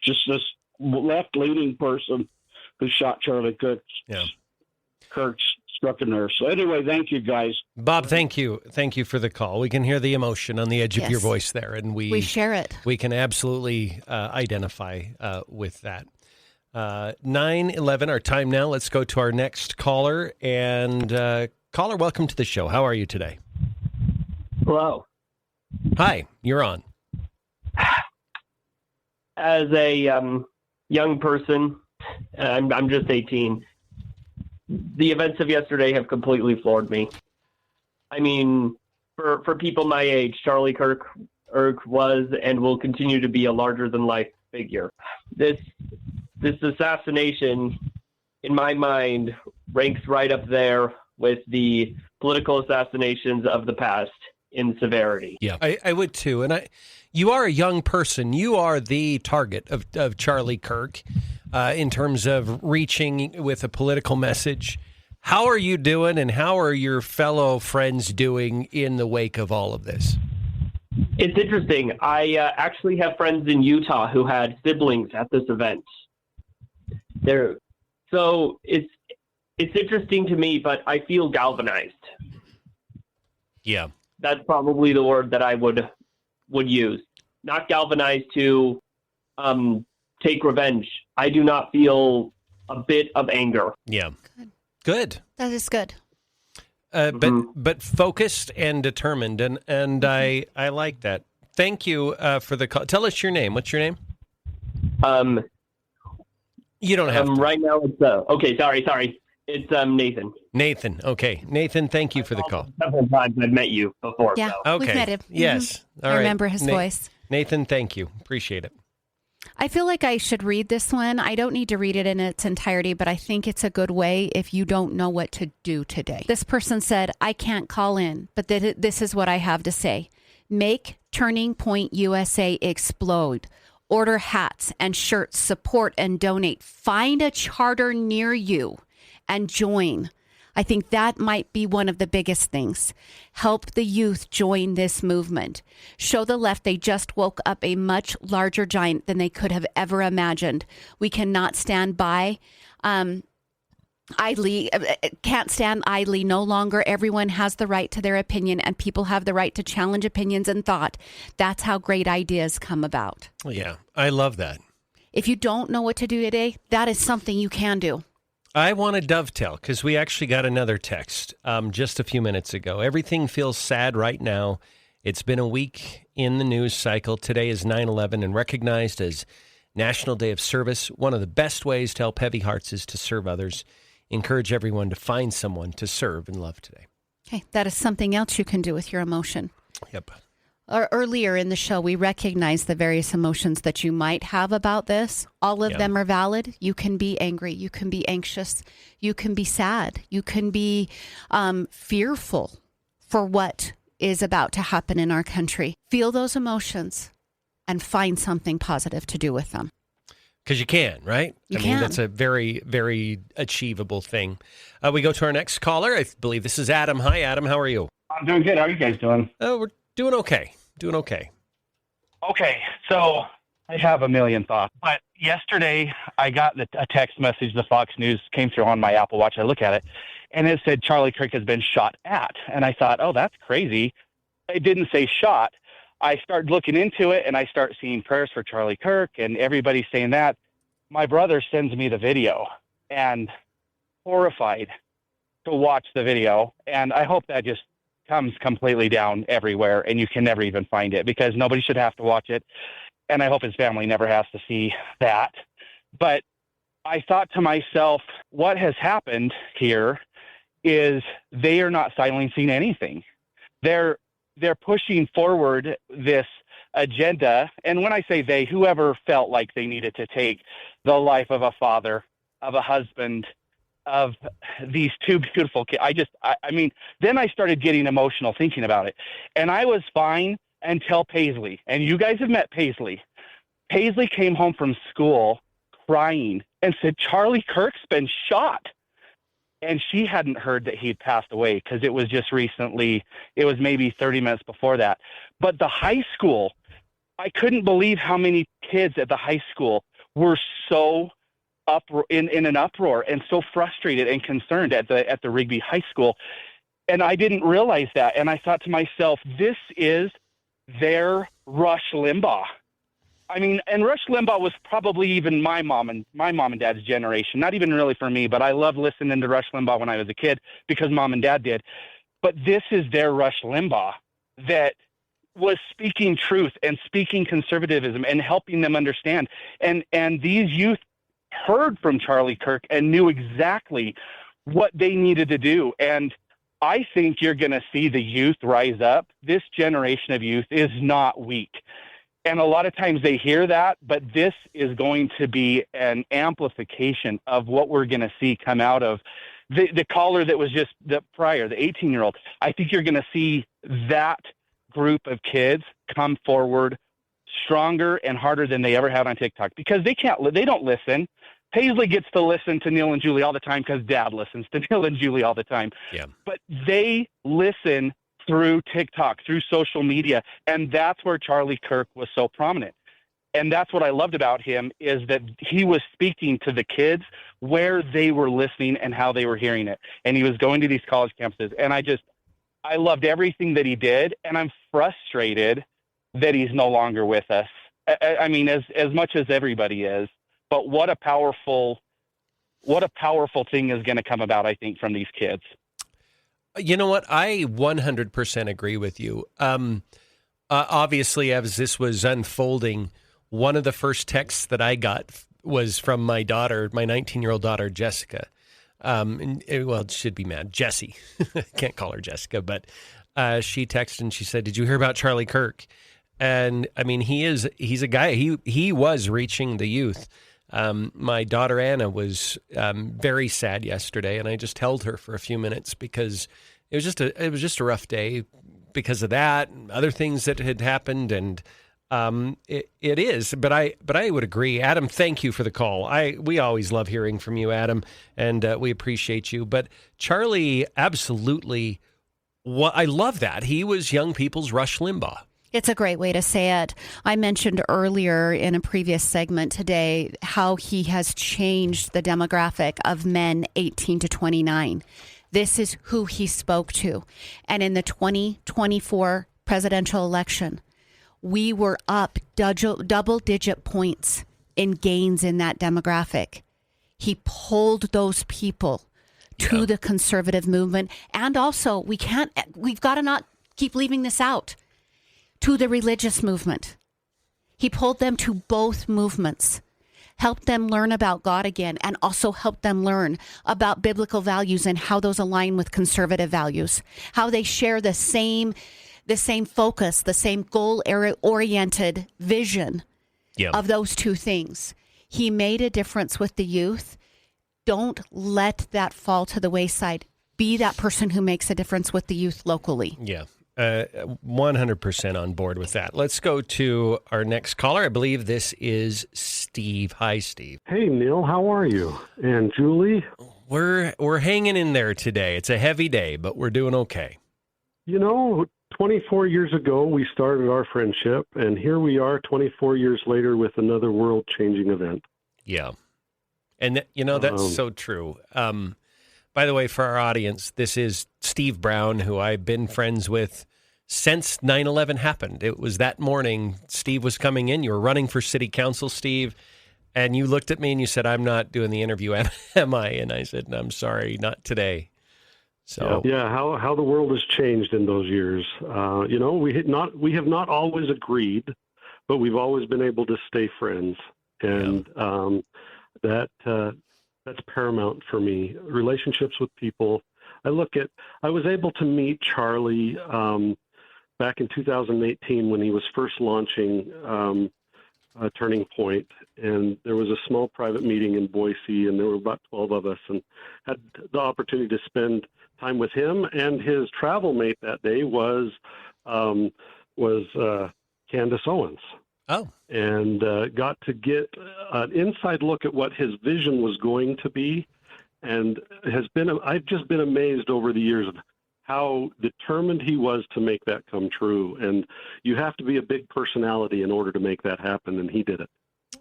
Just this left-leaning person who shot Charlie Kirk. Kirk's struck a nerve. So anyway, thank you, guys. Bob, thank you. Thank you for the call. We can hear the emotion on the edge of your voice there, and we share it. We can absolutely identify with that. 9:11, our time now. Let's go to our next caller. And caller, welcome to the show. How are you today? Hello. Hi, you're on. As a young person, I'm just 18. The events of yesterday have completely floored me. I mean, for people my age, Charlie Kirk was and will continue to be a larger-than-life figure. This assassination, in my mind, ranks right up there with the political assassinations of the past in severity. Yeah, I would too. And you are a young person. You are the target of Charlie Kirk in terms of reaching with a political message. How are you doing, and how are your fellow friends doing in the wake of all of this? It's interesting. I actually have friends in Utah who had siblings at this event. So it's interesting to me, but I feel galvanized. Yeah. That's probably the word that I would use. Not galvanized to take revenge. I do not feel a bit of anger. Yeah. Good. That is good. But focused and determined, and I like that. Thank you for the call. Tell us your name. What's your name? You don't have to. Right now it's okay. Sorry. It's Nathan. Nathan. Okay. Nathan, thank you for the call. Several times I've met you before. Yeah, so. we've Okay. met him. Yes. All I right. remember his voice. Nathan, thank you. Appreciate it. I feel like I should read this one. I don't need to read it in its entirety, but I think it's a good way if you don't know what to do today. This person said, I can't call in, but this is what I have to say. Make Turning Point USA explode. Order hats and shirts, support and donate. Find a charter near you and join. I think that might be one of the biggest things. Help the youth join this movement. Show the left they just woke up a much larger giant than they could have ever imagined. We cannot stand by idly, can't stand idly no longer. Everyone has the right to their opinion, and people have the right to challenge opinions and thought. That's how great ideas come about. Yeah, I love that. If you don't know what to do today, that is something you can do. I want to dovetail because we actually got another text just a few minutes ago. Everything feels sad right now. It's been a week in the news cycle. Today is 9/11 and recognized as National Day of Service. One of the best ways to help heavy hearts is to serve others. Encourage everyone to find someone to serve and love today. Okay, that is something else you can do with your emotion. Yep. Earlier in the show, we recognized the various emotions that you might have about this. All of them are valid. You can be angry. You can be anxious. You can be sad. You can be fearful for what is about to happen in our country. Feel those emotions and find something positive to do with them. Because you can, right? You I can. mean, that's a very, very achievable thing. We go to our next caller. I believe this is Adam. Hi, Adam. How are you? I'm doing good. How are you guys doing? Oh, we're doing okay. Doing okay. Okay, so I have a million thoughts. But yesterday, I got a text message. The Fox News came through on my Apple Watch. I look at it, and it said Charlie Kirk has been shot at. And I thought, oh, that's crazy. It didn't say shot. I started looking into it, and I start seeing prayers for Charlie Kirk, and everybody saying that. My brother sends me the video, and horrified to watch the video. And I hope that just comes completely down everywhere, and you can never even find it, because nobody should have to watch it. And I hope his family never has to see that. But I thought to myself, what has happened here is they are not silencing anything. They're pushing forward this agenda. And when I say they, whoever felt like they needed to take the life of a father, of a husband, of these two beautiful kids. I mean, then I started getting emotional thinking about it. And I was fine until Paisley. And you guys have met Paisley. Paisley came home from school crying and said, Charlie Kirk's been shot. And she hadn't heard that he'd passed away, because it was just recently. It was maybe 30 minutes before that. But the high school, I couldn't believe how many kids at the high school were so in an uproar and so frustrated and concerned at the Rigby High School. And I didn't realize that. And I thought to myself, this is their Rush Limbaugh. I mean, and Rush Limbaugh was probably even my mom and dad's generation. Not even really for me, but I loved listening to Rush Limbaugh when I was a kid because mom and dad did. But this is their Rush Limbaugh that was speaking truth and speaking conservatism and helping them understand. And these youth heard from Charlie Kirk and knew exactly what they needed to do. And I think you're going to see the youth rise up. This generation of youth is not weak. And a lot of times they hear that, but this is going to be an amplification of what we're going to see come out of the caller that was just the 18-year-old. I think you're going to see that group of kids come forward stronger and harder than they ever have on TikTok, because they don't listen. Paisley gets to listen to Neal and Julie all the time because dad listens to Neal and Julie all the time. Yeah. But they listen through TikTok, through social media, and that's where Charlie Kirk was so prominent. And that's what I loved about him, is that he was speaking to the kids where they were listening and how they were hearing it. And he was going to these college campuses. And I loved everything that he did, and I'm frustrated that he's no longer with us. I mean, as much as everybody is, but what a powerful thing is going to come about, I think, from these kids. You know what? I 100% agree with you. Obviously, as this was unfolding, one of the first texts that I got was from my daughter, my 19-year-old daughter, Jessica. Well, it should be Matt. Jessie. Can't call her Jessica, but she texted and she said, "Did you hear about Charlie Kirk?" And I mean, he's a guy. He was reaching the youth. My daughter Anna was very sad yesterday, and I just held her for a few minutes because it was just a rough day because of that and other things that had happened. And it is, but I would agree. Adam, thank you for the call. We always love hearing from you, Adam, and we appreciate you. But Charlie, absolutely, I love that. He was young people's Rush Limbaugh. It's a great way to say it. I mentioned earlier in a previous segment today how he has changed the demographic of men 18 to 29. This is who he spoke to. And in the 2024 presidential election, we were up double-digit points in gains in that demographic. He pulled those people to the conservative movement. And also, we've got to not keep leaving this out, to the religious movement. He pulled them to both movements, helped them learn about God again, and also helped them learn about biblical values and how those align with conservative values, how they share the same focus, the same goal-oriented vision of those two things. He made a difference with the youth. Don't let that fall to the wayside. Be that person who makes a difference with the youth locally. Yeah. 100% on board with that. Let's go to our next caller. I believe this is Steve. Hi, Steve. Hey, Neil. How are you? And Julie? We're hanging in there today. It's a heavy day, but we're doing okay. 24 years ago, we started our friendship, and here we are 24 years later with another world-changing event. Yeah. And, that's so true. By the way, for our audience, this is Steve Brown, who I've been friends with since 9/11 happened. It was that morning Steve was coming in. You were running for city council, Steve, and you looked at me and you said, "I'm not doing the interview, am I?" And I said, "I'm sorry, not today." So yeah, how the world has changed in those years. We have not always agreed, but we've always been able to stay friends, and that's paramount for me. Relationships with people. I was able to meet Charlie back in 2018 when he was first launching Turning Point, and there was a small private meeting in Boise, and there were about 12 of us, and had the opportunity to spend time with him. And his travel mate that day was Candace Owens. Oh. And got to get an inside look at what his vision was going to be, and I've just been amazed over the years of how determined he was to make that come true. And you have to be a big personality in order to make that happen, and he did it.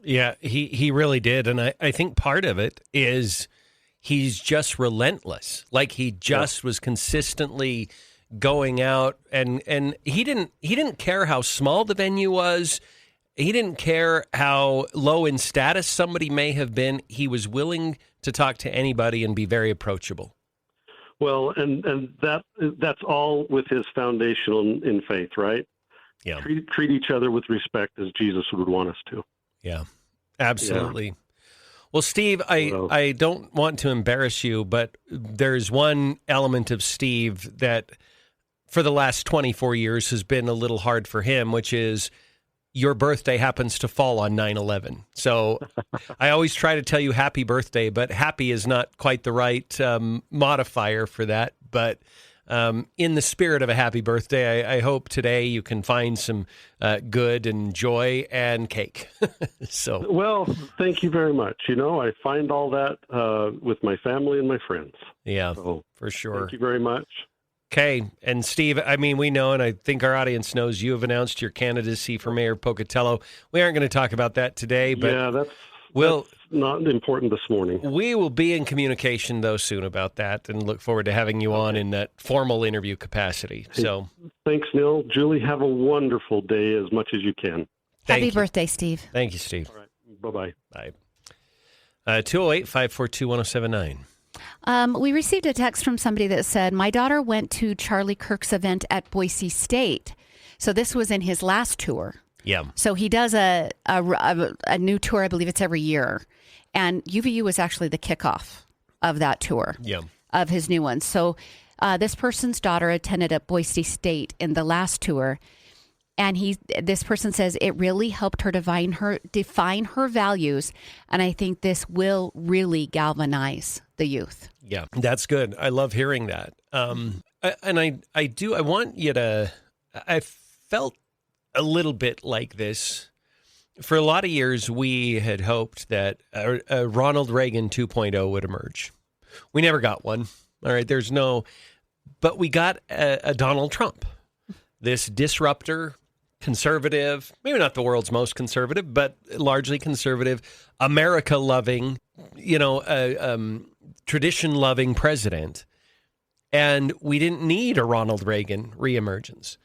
Yeah, he really did. And I think part of it is he's just relentless. Like he just was consistently going out, and he didn't care how small the venue was. He didn't care how low in status somebody may have been. He was willing to talk to anybody and be very approachable. Well, and that's all with his foundation in faith, right? Yeah. Treat each other with respect as Jesus would want us to. Yeah, absolutely. Yeah. Well, Steve, I don't want to embarrass you, but there's one element of Steve that for the last 24 years has been a little hard for him, which is your birthday happens to fall on 9/11. So I always try to tell you happy birthday, but happy is not quite the right modifier for that. But in the spirit of a happy birthday, I hope today you can find some good and joy and cake. So, well, thank you very much. I find all that with my family and my friends. Yeah, so, for sure. Thank you very much. Okay. And Steve, I mean, we know, and I think our audience knows, you have announced your candidacy for Mayor Pocatello. We aren't going to talk about that today, but that's not important this morning. We will be in communication, though, soon about that, and look forward to having you on in that formal interview capacity. So, thanks, Neil. Julie, have a wonderful day as much as you can. Happy birthday, Steve. Thank you, Steve. All right. Bye-bye. Bye. 208-542-1079. We received a text from somebody that said, my daughter went to Charlie Kirk's event at Boise State. So this was in his last tour. Yeah. So he does a new tour, I believe it's every year. And UVU was actually the kickoff of that tour, of his new one. So this person's daughter attended at Boise State in the last tour. And this person says it really helped her define her values. And I think this will really galvanize the youth. Yeah, that's good. I love hearing that. I felt a little bit like this. For a lot of years, we had hoped that a Ronald Reagan 2.0 would emerge. We never got one. All right, but we got a Donald Trump, this disruptor, conservative, maybe not the world's most conservative, but largely conservative, America-loving, tradition-loving president. And we didn't need a Ronald Reagan reemergence.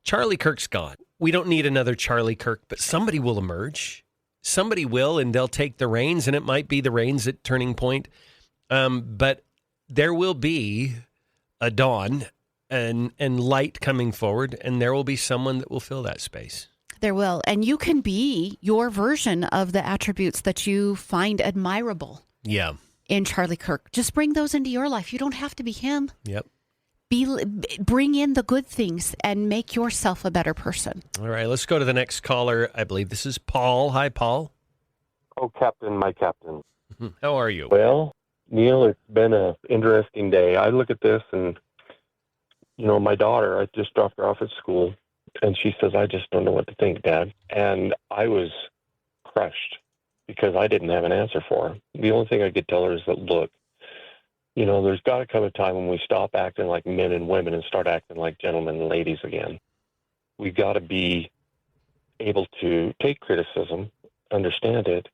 Charlie Kirk's gone. We don't need another Charlie Kirk, but somebody will emerge. Somebody will, and they'll take the reins, and it might be the reins at Turning Point. But there will be a dawn and light coming forward, and there will be someone that will fill that space. There will. And you can be your version of the attributes that you find admirable. Yeah. In Charlie Kirk. Just bring those into your life. You don't have to be him. Yep. Bring in the good things and make yourself a better person. All right, let's go to the next caller. I believe this is Paul. Hi, Paul. Oh, Captain, my captain. How are you? Well, Neal, it's been an interesting day. I look at this and, my daughter, I just dropped her off at school, and she says, I just don't know what to think, Dad. And I was crushed because I didn't have an answer for her. The only thing I could tell her is that, look, there's got to come a time when we stop acting like men and women and start acting like gentlemen and ladies again. We got to be able to take criticism, understand it,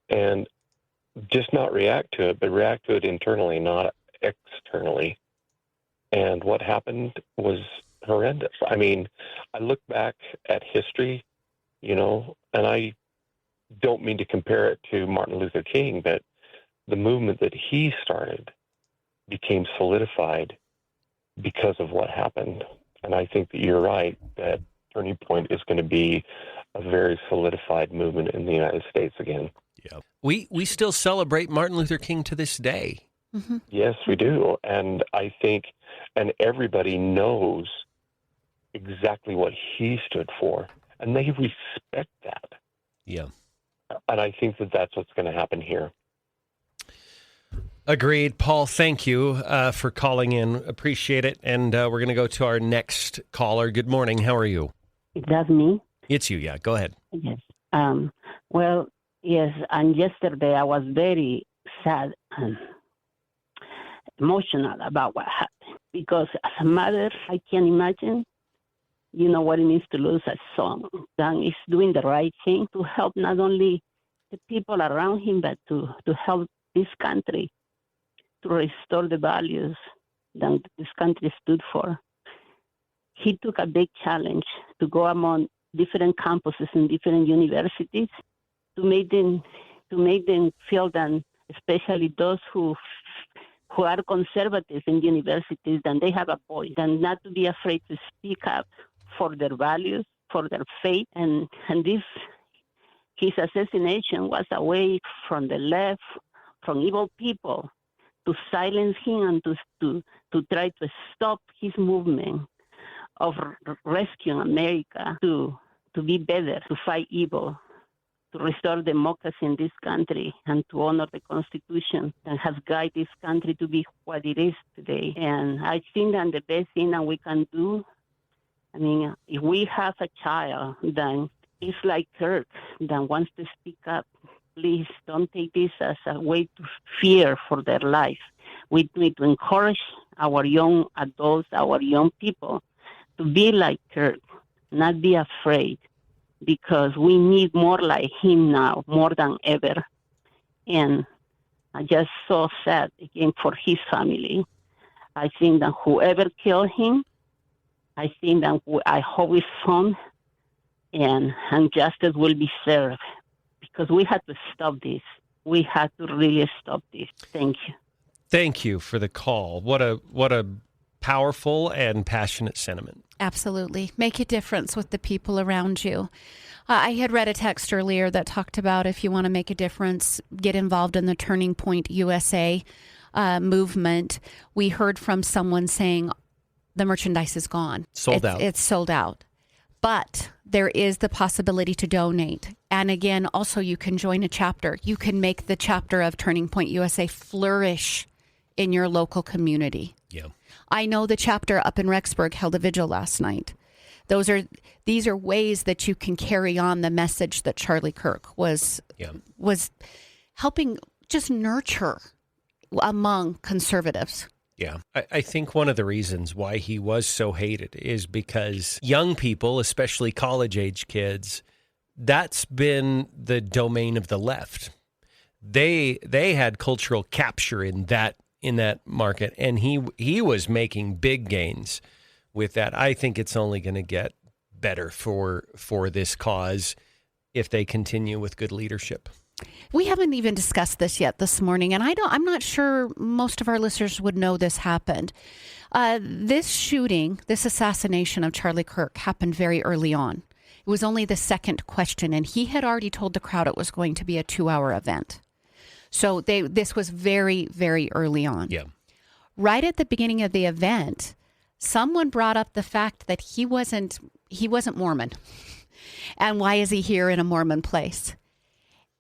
and just not react to it, but react to it internally, not externally. And what happened was horrendous. I mean, I look back at history, and I don't mean to compare it to Martin Luther King, but the movement that he started became solidified because of what happened. And I think that you're right, that Turning Point is going to be a very solidified movement in the United States again. Yeah. We still celebrate Martin Luther King to this day. Mm-hmm. Yes, we do. And I think, and everybody knows exactly what he stood for, and they respect that. Yeah. And I think that that's what's going to happen here. Agreed. Paul, thank you for calling in. Appreciate it. And we're going to go to our next caller. Good morning. How are you? That's me? It's you, yeah. Go ahead. Yes. Well, yes, and yesterday I was very sad and emotional about what happened. Because as a mother, I can imagine, what it means to lose a son. Dan is doing the right thing to help not only the people around him, but to help this country to restore the values that this country stood for. He took a big challenge to go among different campuses and different universities to make them feel that, especially those who are conservative in universities, that they have a voice, and not to be afraid to speak up for their values, for their faith, and his assassination was a way from the left, from evil people, to silence him and to try to stop his movement of rescuing America to be better, to fight evil, to restore democracy in this country, and to honor the Constitution that has guided this country to be what it is today. And I think that the best thing that we can do, if we have a child that is like Kirk, that wants to speak up, please don't take this as a way to fear for their life. We need to encourage our young adults, our young people, to be like Kirk, not be afraid, because we need more like him now, more than ever. And I just so sad again for his family. I think that whoever killed him, I hope it's found and justice will be served, because we had to stop this. We had to really stop this. Thank you. Thank you for the call. What a powerful and passionate sentiment. Absolutely. Make a difference with the people around you. I had read a text earlier that talked about if you want to make a difference, get involved in the Turning Point USA. movement, we heard from someone saying the merchandise is gone. Sold out. It's sold out. But there is the possibility to donate. And again, also you can join a chapter. You can make the chapter of Turning Point USA flourish in your local community. Yeah. I know the chapter up in Rexburg held a vigil last night. These are ways that you can carry on the message that Charlie Kirk was helping just nurture among conservatives. Yeah. I think one of the reasons why he was so hated is because young people, especially college-age kids, that's been the domain of the left. They had cultural capture in that market, and he was making big gains with that. I think it's only going to get better for this cause if they continue with good leadership. We haven't even discussed this yet this morning, and I'm not sure most of our listeners would know this happened. This shooting, this assassination of Charlie Kirk happened very early on. It was only the second question, and he had already told the crowd it was going to be a 2-hour event. So this was very, very early on. Yeah. Right at the beginning of the event, someone brought up the fact that he wasn't Mormon. And why is he here in a Mormon place?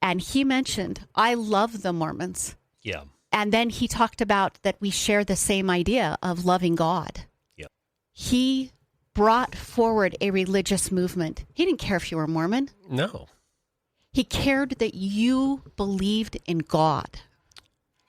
And he mentioned, I love the Mormons. Yeah. And then he talked about that we share the same idea of loving God. Yeah. He brought forward a religious movement. He didn't care if you were Mormon. No. He cared that you believed in God.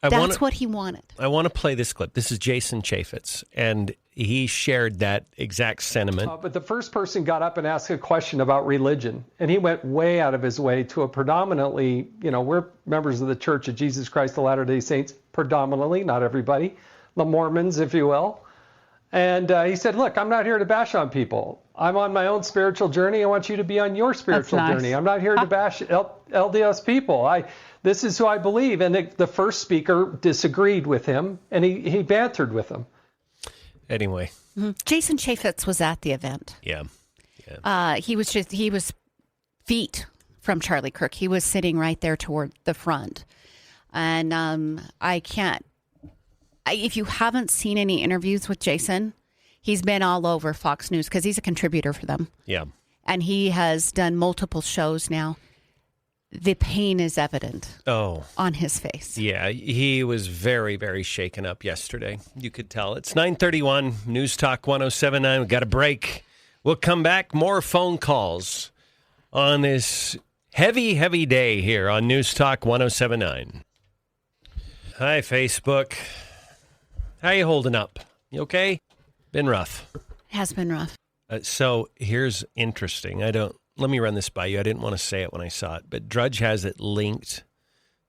That's what he wanted. I want to play this clip. This is Jason Chaffetz, and he shared that exact sentiment. But the first person got up and asked a question about religion, and he went way out of his way to a predominantly, we're members of the Church of Jesus Christ of Latter-day Saints, predominantly, not everybody, the Mormons, if you will. And he said, look, I'm not here to bash on people. I'm on my own spiritual journey. I want you to be on your spiritual journey. I'm not here to bash LDS people. This is who I believe. And the first speaker disagreed with him, and he bantered with him. Anyway. Mm-hmm. Jason Chaffetz was at the event. Yeah. He was feet from Charlie Kirk. He was sitting right there toward the front. And if you haven't seen any interviews with Jason, he's been all over Fox News because he's a contributor for them. Yeah. And he has done multiple shows now. The pain is evident on his face. Yeah, he was very, very shaken up yesterday. You could tell. It's 9:31, News Talk 107.9. We've got a break. We'll come back. More phone calls on this heavy, heavy day here on News Talk 107.9. Hi, Facebook. How you holding up? You okay? Been rough. It has been rough. So here's interesting. Let me run this by you. I didn't want to say it when I saw it, but Drudge has it linked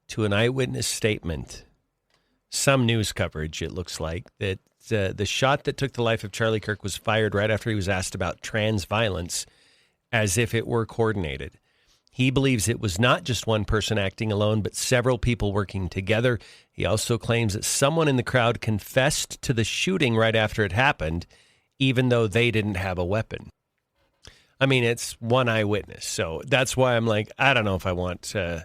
to an eyewitness statement. Some news coverage, it looks like, that the shot that took the life of Charlie Kirk was fired right after he was asked about trans violence, as if it were coordinated. He believes it was not just one person acting alone, but several people working together. He also claims that someone in the crowd confessed to the shooting right after it happened, even though they didn't have a weapon. I mean, it's one eyewitness, so that's why I'm like, I don't know if I want to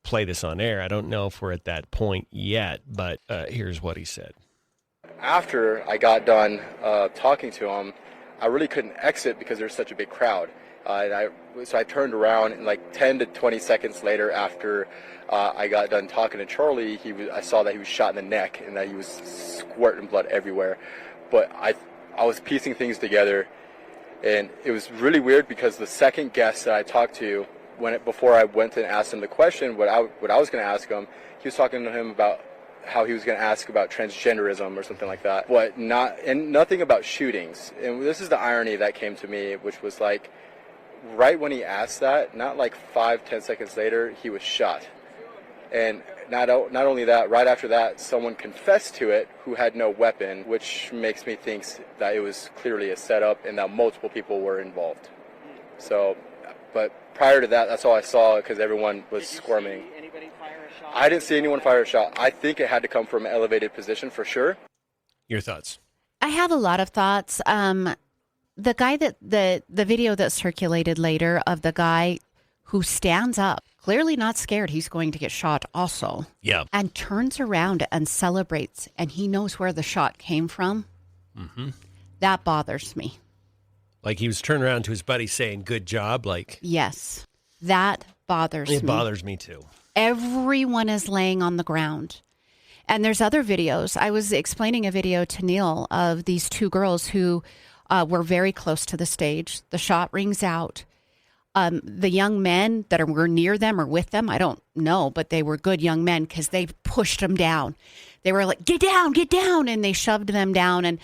play this on air. I don't know if we're at that point yet, but here's what he said. After I got done talking to him, I really couldn't exit because there's such a big crowd. So I turned around, and like 10 to 20 seconds later after I got done talking to Charlie, I saw that he was shot in the neck and that he was squirting blood everywhere. But I was piecing things together. And it was really weird because the second guest that I talked to, before I went and asked him the question, what I was going to ask him, he was talking to him about how he was going to ask about transgenderism or something like that, but nothing about shootings. And this is the irony that came to me, which was like, right when he asked that, not like 5-10 seconds later, he was shot. And not only that, right after that, someone confessed to it who had no weapon, which makes me think that it was clearly a setup and that multiple people were involved. So, but prior to that, that's all I saw because everyone was squirming. Did you see anybody fire a shot? I didn't see anyone fire a shot. I think it had to come from an elevated position for sure. Your thoughts? I have a lot of thoughts. The guy the video that circulated later of the guy who stands up clearly not scared he's going to get shot also. Yeah. And turns around and celebrates, and he knows where the shot came from. Mm-hmm. That bothers me. Like he was turning around to his buddy saying, good job. Like, Yes, that bothers me. it bothers me too. Everyone is laying on the ground. And there's other videos. I was explaining a video to Neal of these two girls who were very close to the stage. The shot rings out. The young men that were near them or with them, I don't know, but they were good young men because they pushed them down. They were like, get down, and they shoved them down. And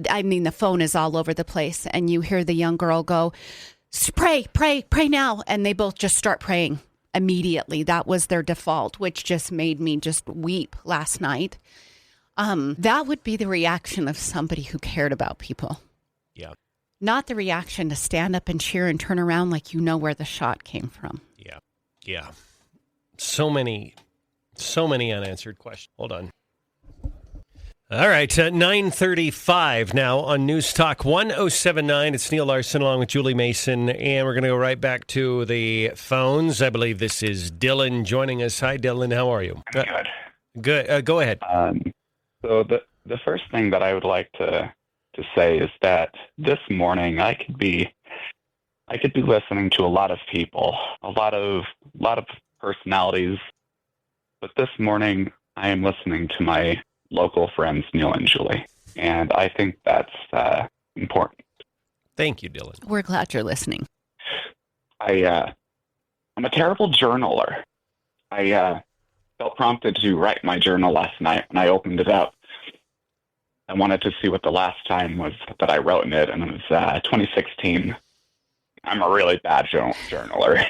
I mean, the phone is all over the place. And you hear the young girl go, pray now. And they both just start praying immediately. That was their default, which just made me just weep last night. That would be the reaction of somebody who cared about people. Yeah. Not the reaction to stand up and cheer and turn around like you know where the shot came from. Yeah. Yeah. So many unanswered questions. Hold on. All right, 9:35 now on News Talk 1079. It's Neal Larson along with Julie Mason, and we're going to go right back to the phones. I believe this is Dylan joining us. Hi, Dylan. How are you? I'm good. Good. Go ahead. So the first thing that I would like to say is that this morning I could be listening to a lot of people, a lot of personalities, but this morning I am listening to my local friends, Neal and Julie, and I think that's important. Thank you, Dylan. We're glad you're listening. I'm a terrible journaler. I felt prompted to write my journal last night when I opened it up. I wanted to see what the last time was that I wrote in it, and it was 2016. I'm a really bad journaler.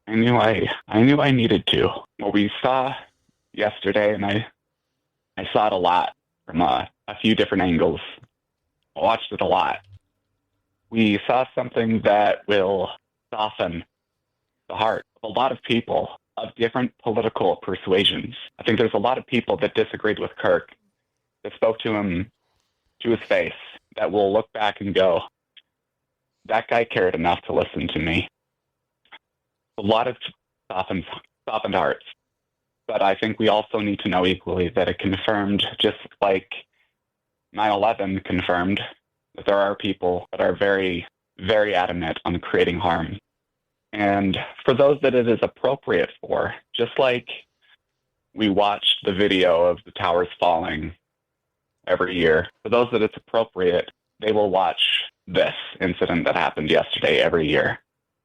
I knew I needed to. What we saw yesterday, and I saw it a lot from a few different angles. I watched it a lot. We saw something that will soften the heart of a lot of people of different political persuasions. I think there's a lot of people that disagreed with Kirk, that spoke to him to his face, that will look back and go, that guy cared enough to listen to me. A lot of softened hearts. But I think we also need to know equally that it confirmed, just like 9/11 confirmed, that there are people that are very, very adamant on creating harm. And for those that it is appropriate for, just like we watched the video of the towers falling every year, for those that it's appropriate, they will watch this incident that happened yesterday every year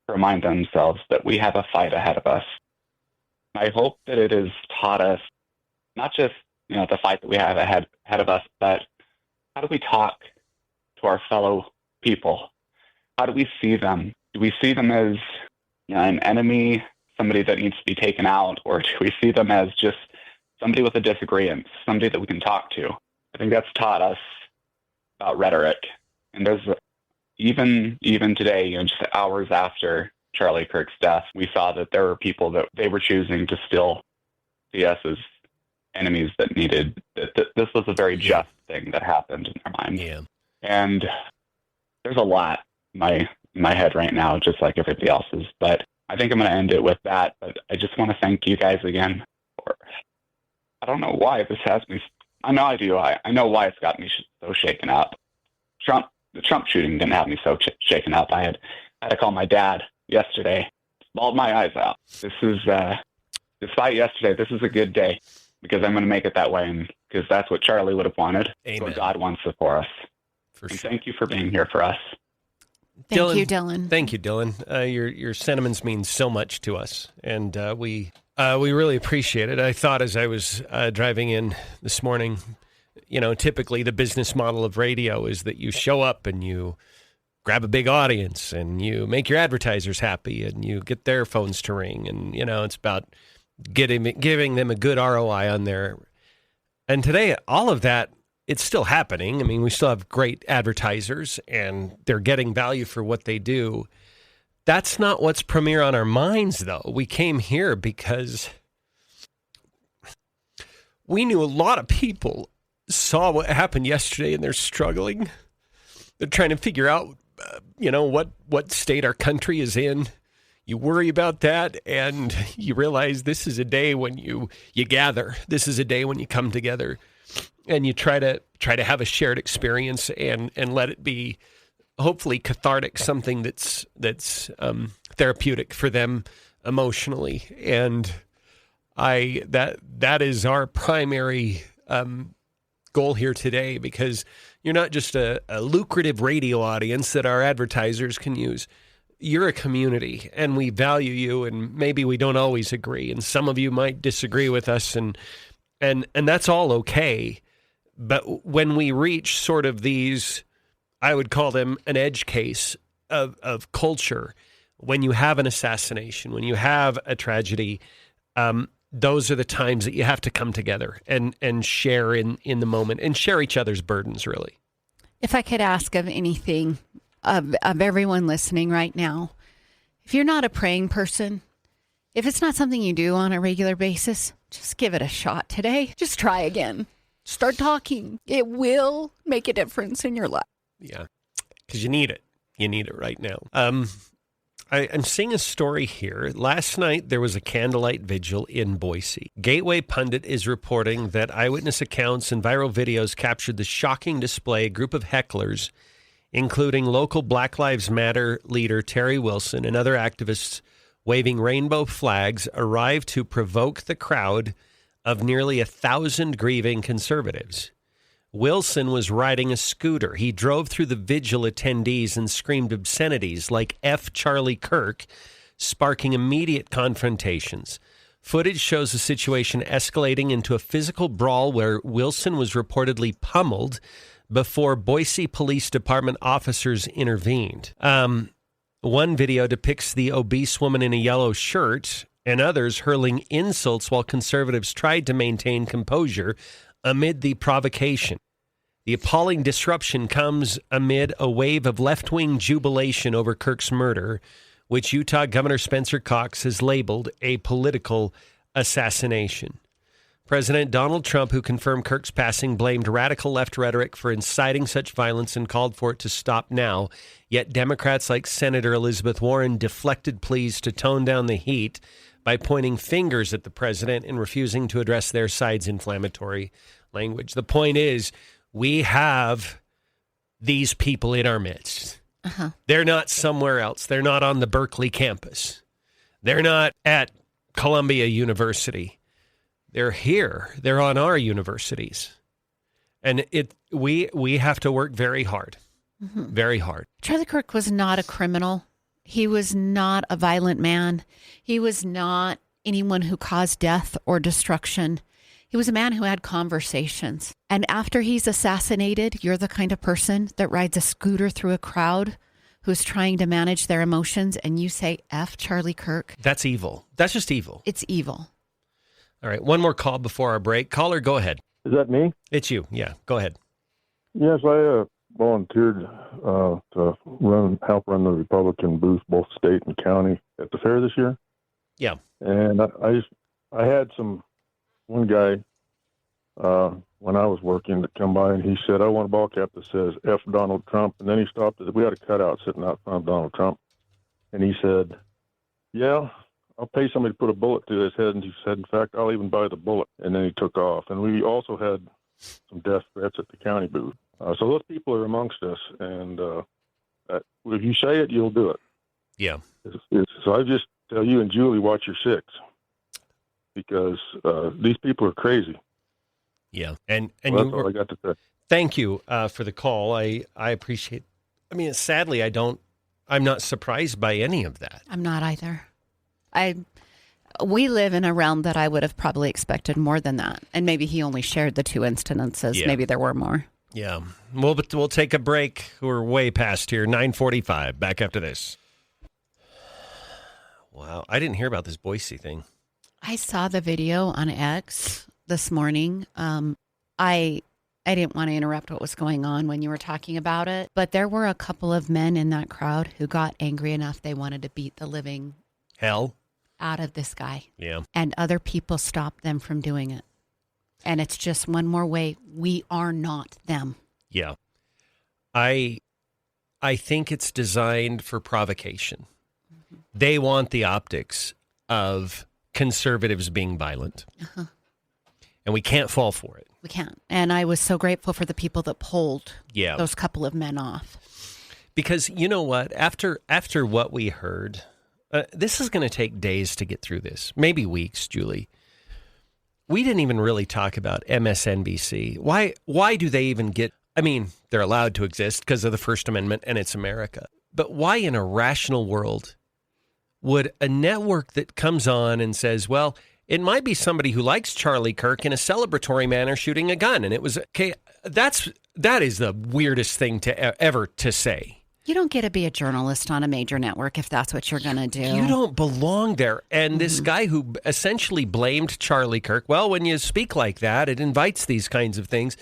to remind themselves that we have a fight ahead of us. I hope that it has taught us not just, the fight that we have ahead of us, but how do we talk to our fellow people? How do we see them? Do we see them as an enemy, somebody that needs to be taken out, or do we see them as just somebody with a disagreement, somebody that we can talk to? I think that's taught us about rhetoric. And there's even today, just hours after Charlie Kirk's death, we saw that there were people that they were choosing to still see us as enemies that needed that this was a very just thing that happened in their minds. Yeah. And there's a lot in my head right now, just like everybody else's. But I think I'm going to end it with that. But I just want to thank you guys again for, I don't know why this has me. I know I do. I know why it's got me so shaken up. The Trump shooting didn't have me so shaken up. I had to call my dad yesterday. Bawled my eyes out. Despite yesterday, this is a good day because I'm going to make it that way, and because that's what Charlie would have wanted. Amen. What God wants it for us. For sure. Thank you for being here for us. Thank you, Dylan. Thank you, Dylan. Your sentiments mean so much to us, and we really appreciate it. I thought as I was driving in this morning, typically the business model of radio is that you show up and you grab a big audience and you make your advertisers happy and you get their phones to ring, and it's about giving them a good ROI on their. And today, all of that, it's still happening. I mean, we still have great advertisers and they're getting value for what they do. That's not what's premier on our minds, though. We came here because we knew a lot of people saw what happened yesterday and they're struggling. They're trying to figure out, what state our country is in. you worry about that, and you realize this is a day when you gather. This is a day when you come together, and you try to have a shared experience and let it be hopefully cathartic, something that's therapeutic for them emotionally. And that is our primary goal here today, because you're not just a lucrative radio audience that our advertisers can use. You're a community, and we value you, and maybe we don't always agree, and some of you might disagree with us, and that's all okay. But when we reach sort of these, I would call them an edge case of culture, when you have an assassination, when you have a tragedy, those are the times that you have to come together and share in the moment and share each other's burdens, really. If I could ask of anything of everyone listening right now, if you're not a praying person, if it's not something you do on a regular basis, just give it a shot today. Just try again. Start talking. It will make a difference in your life. Yeah, because you need it. You need it right now. I'm seeing a story here. Last night, there was a candlelight vigil in Boise. Gateway Pundit is reporting that eyewitness accounts and viral videos captured the shocking display. A group of hecklers, including local Black Lives Matter leader Terry Wilson and other activists waving rainbow flags, arrived to provoke the crowd of nearly 1,000 grieving conservatives. Wilson was riding a scooter. He drove through the vigil attendees and screamed obscenities like F. Charlie Kirk, sparking immediate confrontations. Footage shows the situation escalating into a physical brawl where Wilson was reportedly pummeled before Boise Police Department officers intervened. One video depicts the obese woman in a yellow shirt and others hurling insults while conservatives tried to maintain composure amid the provocation. The appalling disruption comes amid a wave of left-wing jubilation over Kirk's murder, which Utah Governor Spencer Cox has labeled a political assassination. President Donald Trump, who confirmed Kirk's passing, blamed radical left rhetoric for inciting such violence and called for it to stop now. Yet Democrats like Senator Elizabeth Warren deflected pleas to tone down the heat by pointing fingers at the president and refusing to address their side's inflammatory language. The point is, we have these people in our midst. They're not somewhere else. They're not on the Berkeley campus. They're not at Columbia University. They're here. They're on our universities. And we have to work very hard. Very hard. Charlie Kirk was not a criminal. He was not a violent man. He was not anyone who caused death or destruction. He was a man who had conversations. And after he's assassinated, you're the kind of person that rides a scooter through a crowd who's trying to manage their emotions, and you say, F. Charlie Kirk. That's evil. That's just evil. It's evil. All right, one more call before our break. Caller, go ahead. Is that me? It's you. Yeah, go ahead. Yes, I volunteered to help run the Republican booth, both state and county, at the fair this year. Yeah. And I had one guy when I was working to come by, and he said, I want a ball cap that says F Donald Trump. And then he stopped. We had a cutout sitting out front of Donald Trump. And he said, yeah, I'll pay somebody to put a bullet through his head. And he said, in fact, I'll even buy the bullet. And then he took off. And we also had some death threats at the county booth. So those people are amongst us. And if you say it, you'll do it. Yeah. So I just tell you and Julie, watch your six. Because these people are crazy. Yeah. And that's all I got to say. Thank you for the call. I appreciate. I mean, sadly, I'm not surprised by any of that. I'm not either. We live in a realm that I would have probably expected more than that. And maybe he only shared the two incidences. Yeah. Maybe there were more. Yeah. We'll take a break. We're way past here. 9:45. Back after this. Wow. I didn't hear about this Boise thing. I saw the video on X this morning. I didn't want to interrupt what was going on when you were talking about it, but there were a couple of men in that crowd who got angry enough they wanted to beat the living hell out of this guy. Yeah. And other people stopped them from doing it. And it's just one more way we are not them. Yeah. I think it's designed for provocation. They want the optics of conservatives being violent. Uh-huh. And we can't fall for it. We can't. And I was so grateful for the people that pulled Yeah. those couple of men off. Because you know what? After what we heard, this is going to take days to get through this. Maybe weeks, Julie. We didn't even really talk about MSNBC. Why do they even get... I mean, they're allowed to exist because of the First Amendment and it's America. But why in a rational world would a network that comes on and says, well, it might be somebody who likes Charlie Kirk in a celebratory manner shooting a gun. And it was, okay, that is the weirdest thing to ever to say. You don't get to be a journalist on a major network if that's what you're going to do. You don't belong there. And this guy who essentially blamed Charlie Kirk, well, when you speak like that, it invites these kinds of things.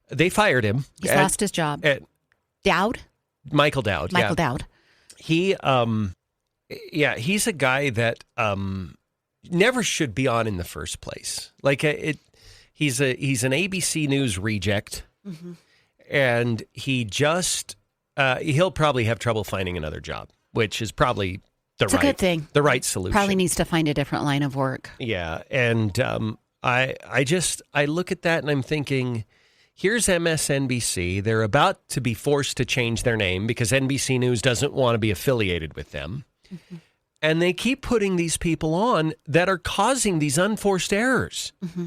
They fired him. He's lost his job. Dowd? Michael Dowd. Michael Dowd. He, he's a guy that never should be on in the first place. Like he's an ABC News reject, and he just he'll probably have trouble finding another job, which is probably It's a good thing. the right solution. Probably needs to find a different line of work. Yeah, and I look at that and I'm thinking, here's MSNBC. They're about to be forced to change their name because NBC News doesn't want to be affiliated with them. Mm-hmm. And they keep putting these people on that are causing these unforced errors. Mm-hmm.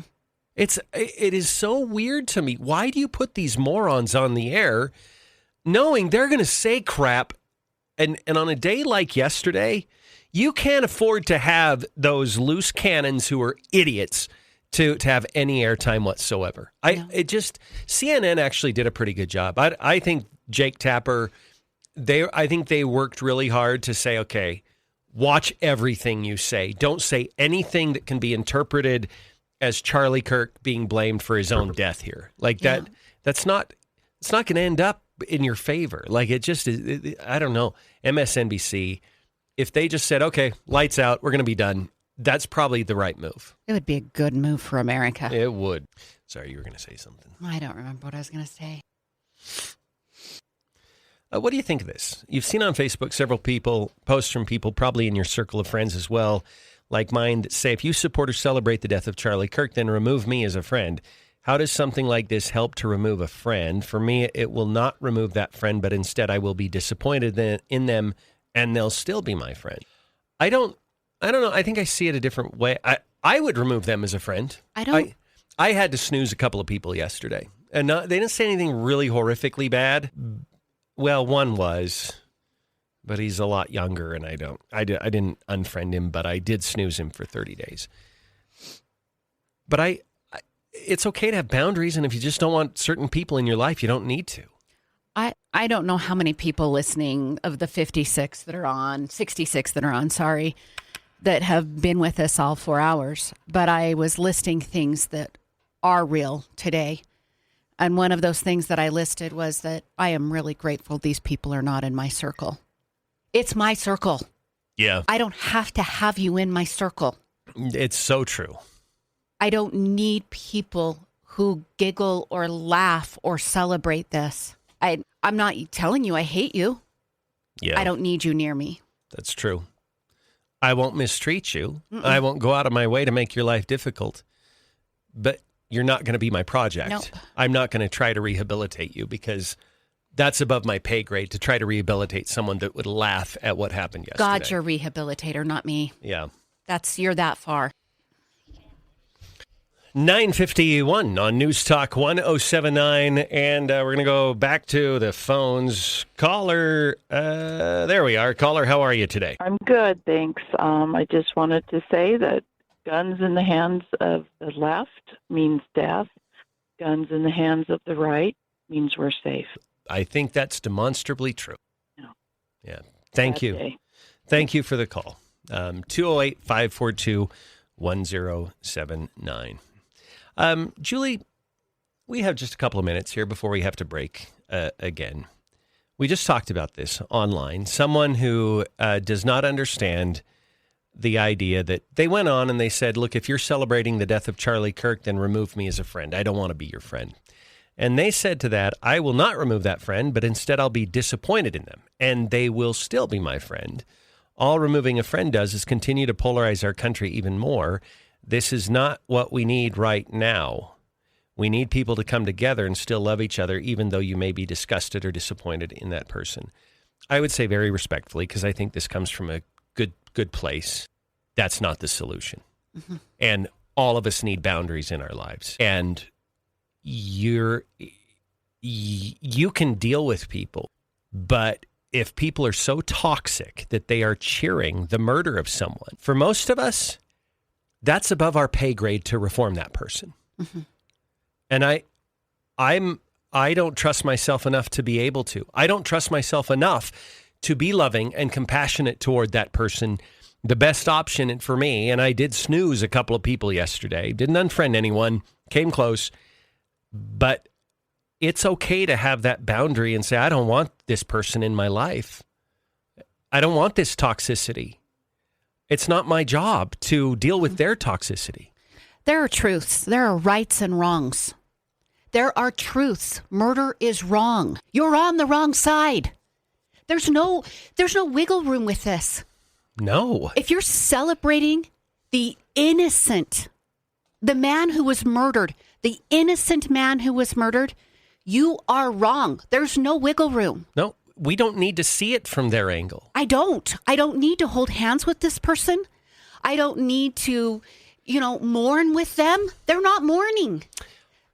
It is so weird to me. Why do you put these morons on the air knowing they're going to say crap? And on a day like yesterday, you can't afford to have those loose cannons who are idiots to have any airtime whatsoever. CNN actually did a pretty good job. I think Jake Tapper, I think they worked really hard to say, okay, watch everything you say. Don't say anything that can be interpreted as Charlie Kirk being blamed for his own death here. Like that, it's not going to end up in your favor. Like it just is, I don't know. MSNBC, if they just said, okay, lights out, we're going to be done, that's probably the right move. It would be a good move for America. It would. Sorry, you were going to say something. I don't remember what I was going to say. What do you think of this? You've seen on Facebook several posts from people, probably in your circle of friends as well, like mine, that say, if you support or celebrate the death of Charlie Kirk, then remove me as a friend. How does something like this help to remove a friend? For me, it will not remove that friend, but instead I will be disappointed in them, and they'll still be my friend. I don't know. I think I see it a different way. I would remove them as a friend. I had to snooze a couple of people yesterday, and they didn't say anything really horrifically bad. Well, one was, but he's a lot younger, and I didn't unfriend him, but I did snooze him for 30 days. But it's okay to have boundaries, and if you just don't want certain people in your life, you don't need to. I don't know how many people listening of the 66 that are on, 66 that are on, sorry, that have been with us all 4 hours. But I was listing things that are real today. And one of those things that I listed was that I am really grateful these people are not in my circle. It's my circle. Yeah. I don't have to have you in my circle. It's so true. I don't need people who giggle or laugh or celebrate this. I'm not telling you I hate you. Yeah. I don't need you near me. That's true. I won't mistreat you. I won't go out of my way to make your life difficult. But you're not going to be my project. Nope. I'm not going to try to rehabilitate you because that's above my pay grade to try to rehabilitate someone that would laugh at what happened yesterday. God's your rehabilitator, not me. Yeah. You're that far. 9:51 on News Talk 1079, and we're going to go back to the phones. Caller, there we are. Caller, how are you today? I'm good, thanks. I just wanted to say that guns in the hands of the left means death. Guns in the hands of the right means we're safe. I think that's demonstrably true. No. Yeah. Thank you. Day. Thank you for the call. 208-542-1079. Julie, we have just a couple of minutes here before we have to break again. We just talked about this online. Someone who does not understand the idea that they went on and they said, look, if you're celebrating the death of Charlie Kirk, then remove me as a friend. I don't want to be your friend. And they said to that, I will not remove that friend, but instead I'll be disappointed in them, and they will still be my friend. All removing a friend does is continue to polarize our country even more. This is not what we need right now. We need people to come together and still love each other, even though you may be disgusted or disappointed in that person. I would say very respectfully, because I think this comes from a good place. That's not the solution. Mm-hmm. And all of us need boundaries in our lives. And you can deal with people, but if people are so toxic that they are cheering the murder of someone, for most of us, that's above our pay grade to reform that person. Mm-hmm. And I don't trust myself enough to be able to. I don't trust myself enough to be loving and compassionate toward that person. The best option for me, and I did snooze a couple of people yesterday, didn't unfriend anyone, came close, but it's okay to have that boundary and say, I don't want this person in my life. I don't want this toxicity. It's not my job to deal with their toxicity. There are truths. There are rights and wrongs. There are truths. Murder is wrong. You're on the wrong side. There's no wiggle room with this. No. If you're celebrating the innocent, the man who was murdered, the innocent man who was murdered, you are wrong. There's no wiggle room. No, we don't need to see it from their angle. I don't need to hold hands with this person. I don't need to, mourn with them. They're not mourning.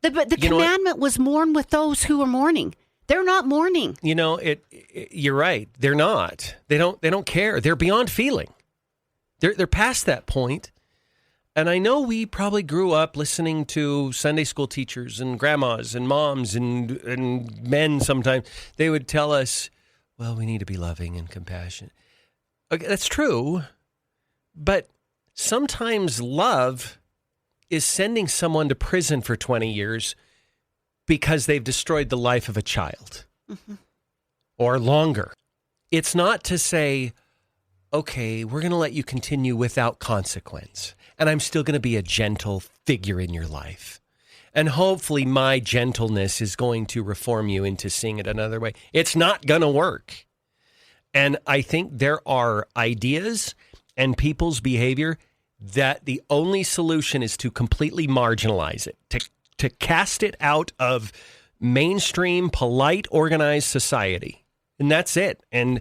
The commandment was mourn with those who are mourning. They're not mourning. You're right. They're not. They don't care. They're beyond feeling. They're past that point. And I know we probably grew up listening to Sunday school teachers and grandmas and moms and men sometimes. They would tell us, well, we need to be loving and compassionate. Okay, that's true. But sometimes love is sending someone to prison for 20 years because they've destroyed the life of a child. Mm-hmm. Or longer. It's not to say, okay, we're going to let you continue without consequence. And I'm still going to be a gentle figure in your life. And hopefully my gentleness is going to reform you into seeing it another way. It's not going to work. And I think there are ideas and people's behavior that the only solution is to completely marginalize it, to cast it out of mainstream, polite, organized society. And that's it. And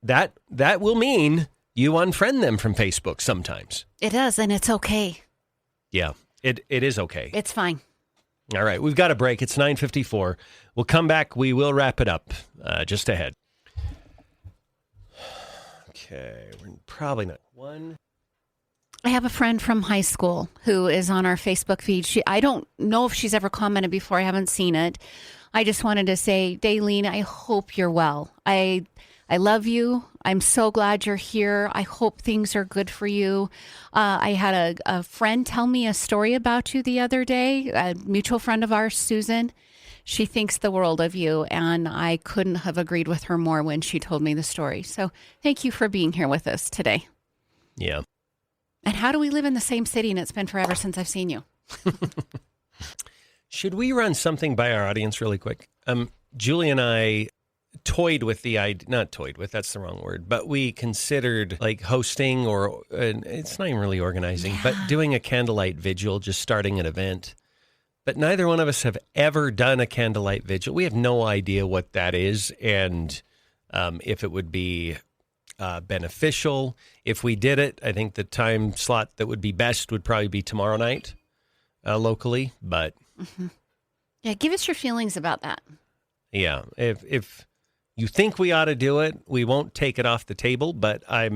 that will mean you unfriend them from Facebook sometimes. It does, and it's okay. Yeah, it is okay. It's fine. All right, we've got a break. It's 9:54. We'll come back. We will wrap it up just ahead. Okay, we're probably not one. I have a friend from high school who is on our Facebook feed. I don't know if she's ever commented before. I haven't seen it. I just wanted to say, Daylene, I hope you're well. I love you. I'm so glad you're here. I hope things are good for you. I had a friend tell me a story about you the other day, a mutual friend of ours, Susan. She thinks the world of you, and I couldn't have agreed with her more when she told me the story. So thank you for being here with us today. Yeah. And how do we live in the same city, and it's been forever since I've seen you? Should we run something by our audience really quick? Julie and I toyed with the idea, not toyed with, that's the wrong word, but we considered like hosting or it's not even really organizing, but doing a candlelight vigil, just starting an event. But neither one of us have ever done a candlelight vigil. We have no idea what that is and if it would be beneficial. If we did it, I think the time slot that would be best would probably be tomorrow night locally, but... Mm-hmm. Yeah, give us your feelings about that. Yeah, if you think we ought to do it, we won't take it off the table, but I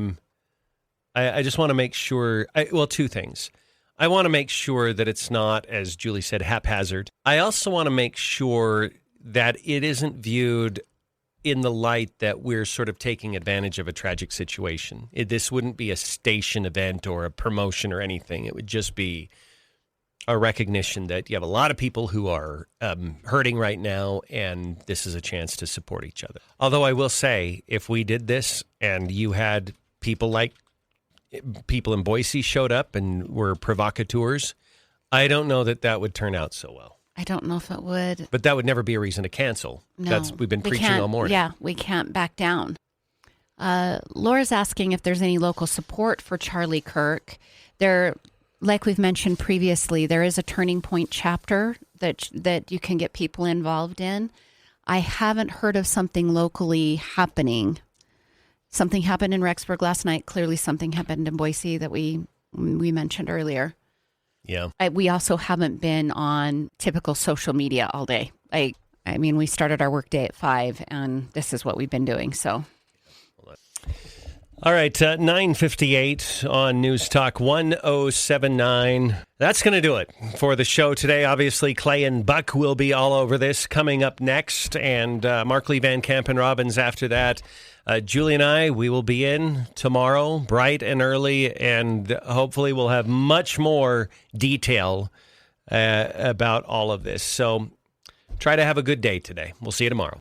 just want to make sure, two things. I want to make sure that it's not, as Julie said, haphazard. I also want to make sure that it isn't viewed in the light that we're sort of taking advantage of a tragic situation. This wouldn't be a station event or a promotion or anything. It would just be a recognition that you have a lot of people who are hurting right now, and this is a chance to support each other. Although I will say, if we did this and you had people in Boise showed up and were provocateurs, I don't know that would turn out so well. I don't know if it would. But that would never be a reason to cancel. No, We've been preaching all morning. Yeah, we can't back down. Laura's asking if there's any local support for Charlie Kirk. There, like we've mentioned previously, there is a Turning Point chapter that you can get people involved in. I haven't heard of something locally happening. Something happened in Rexburg last night. Clearly something happened in Boise that we mentioned earlier. Yeah. We also haven't been on typical social media all day. I mean, we started our work day at 5, and this is what we've been doing, so... All right, 9:58 on News Talk 1079. That's going to do it for the show today. Obviously, Clay and Buck will be all over this coming up next, and Mark Lee Van Camp and Robbins after that. Julie and I, we will be in tomorrow, bright and early, and hopefully we'll have much more detail about all of this. So try to have a good day today. We'll see you tomorrow.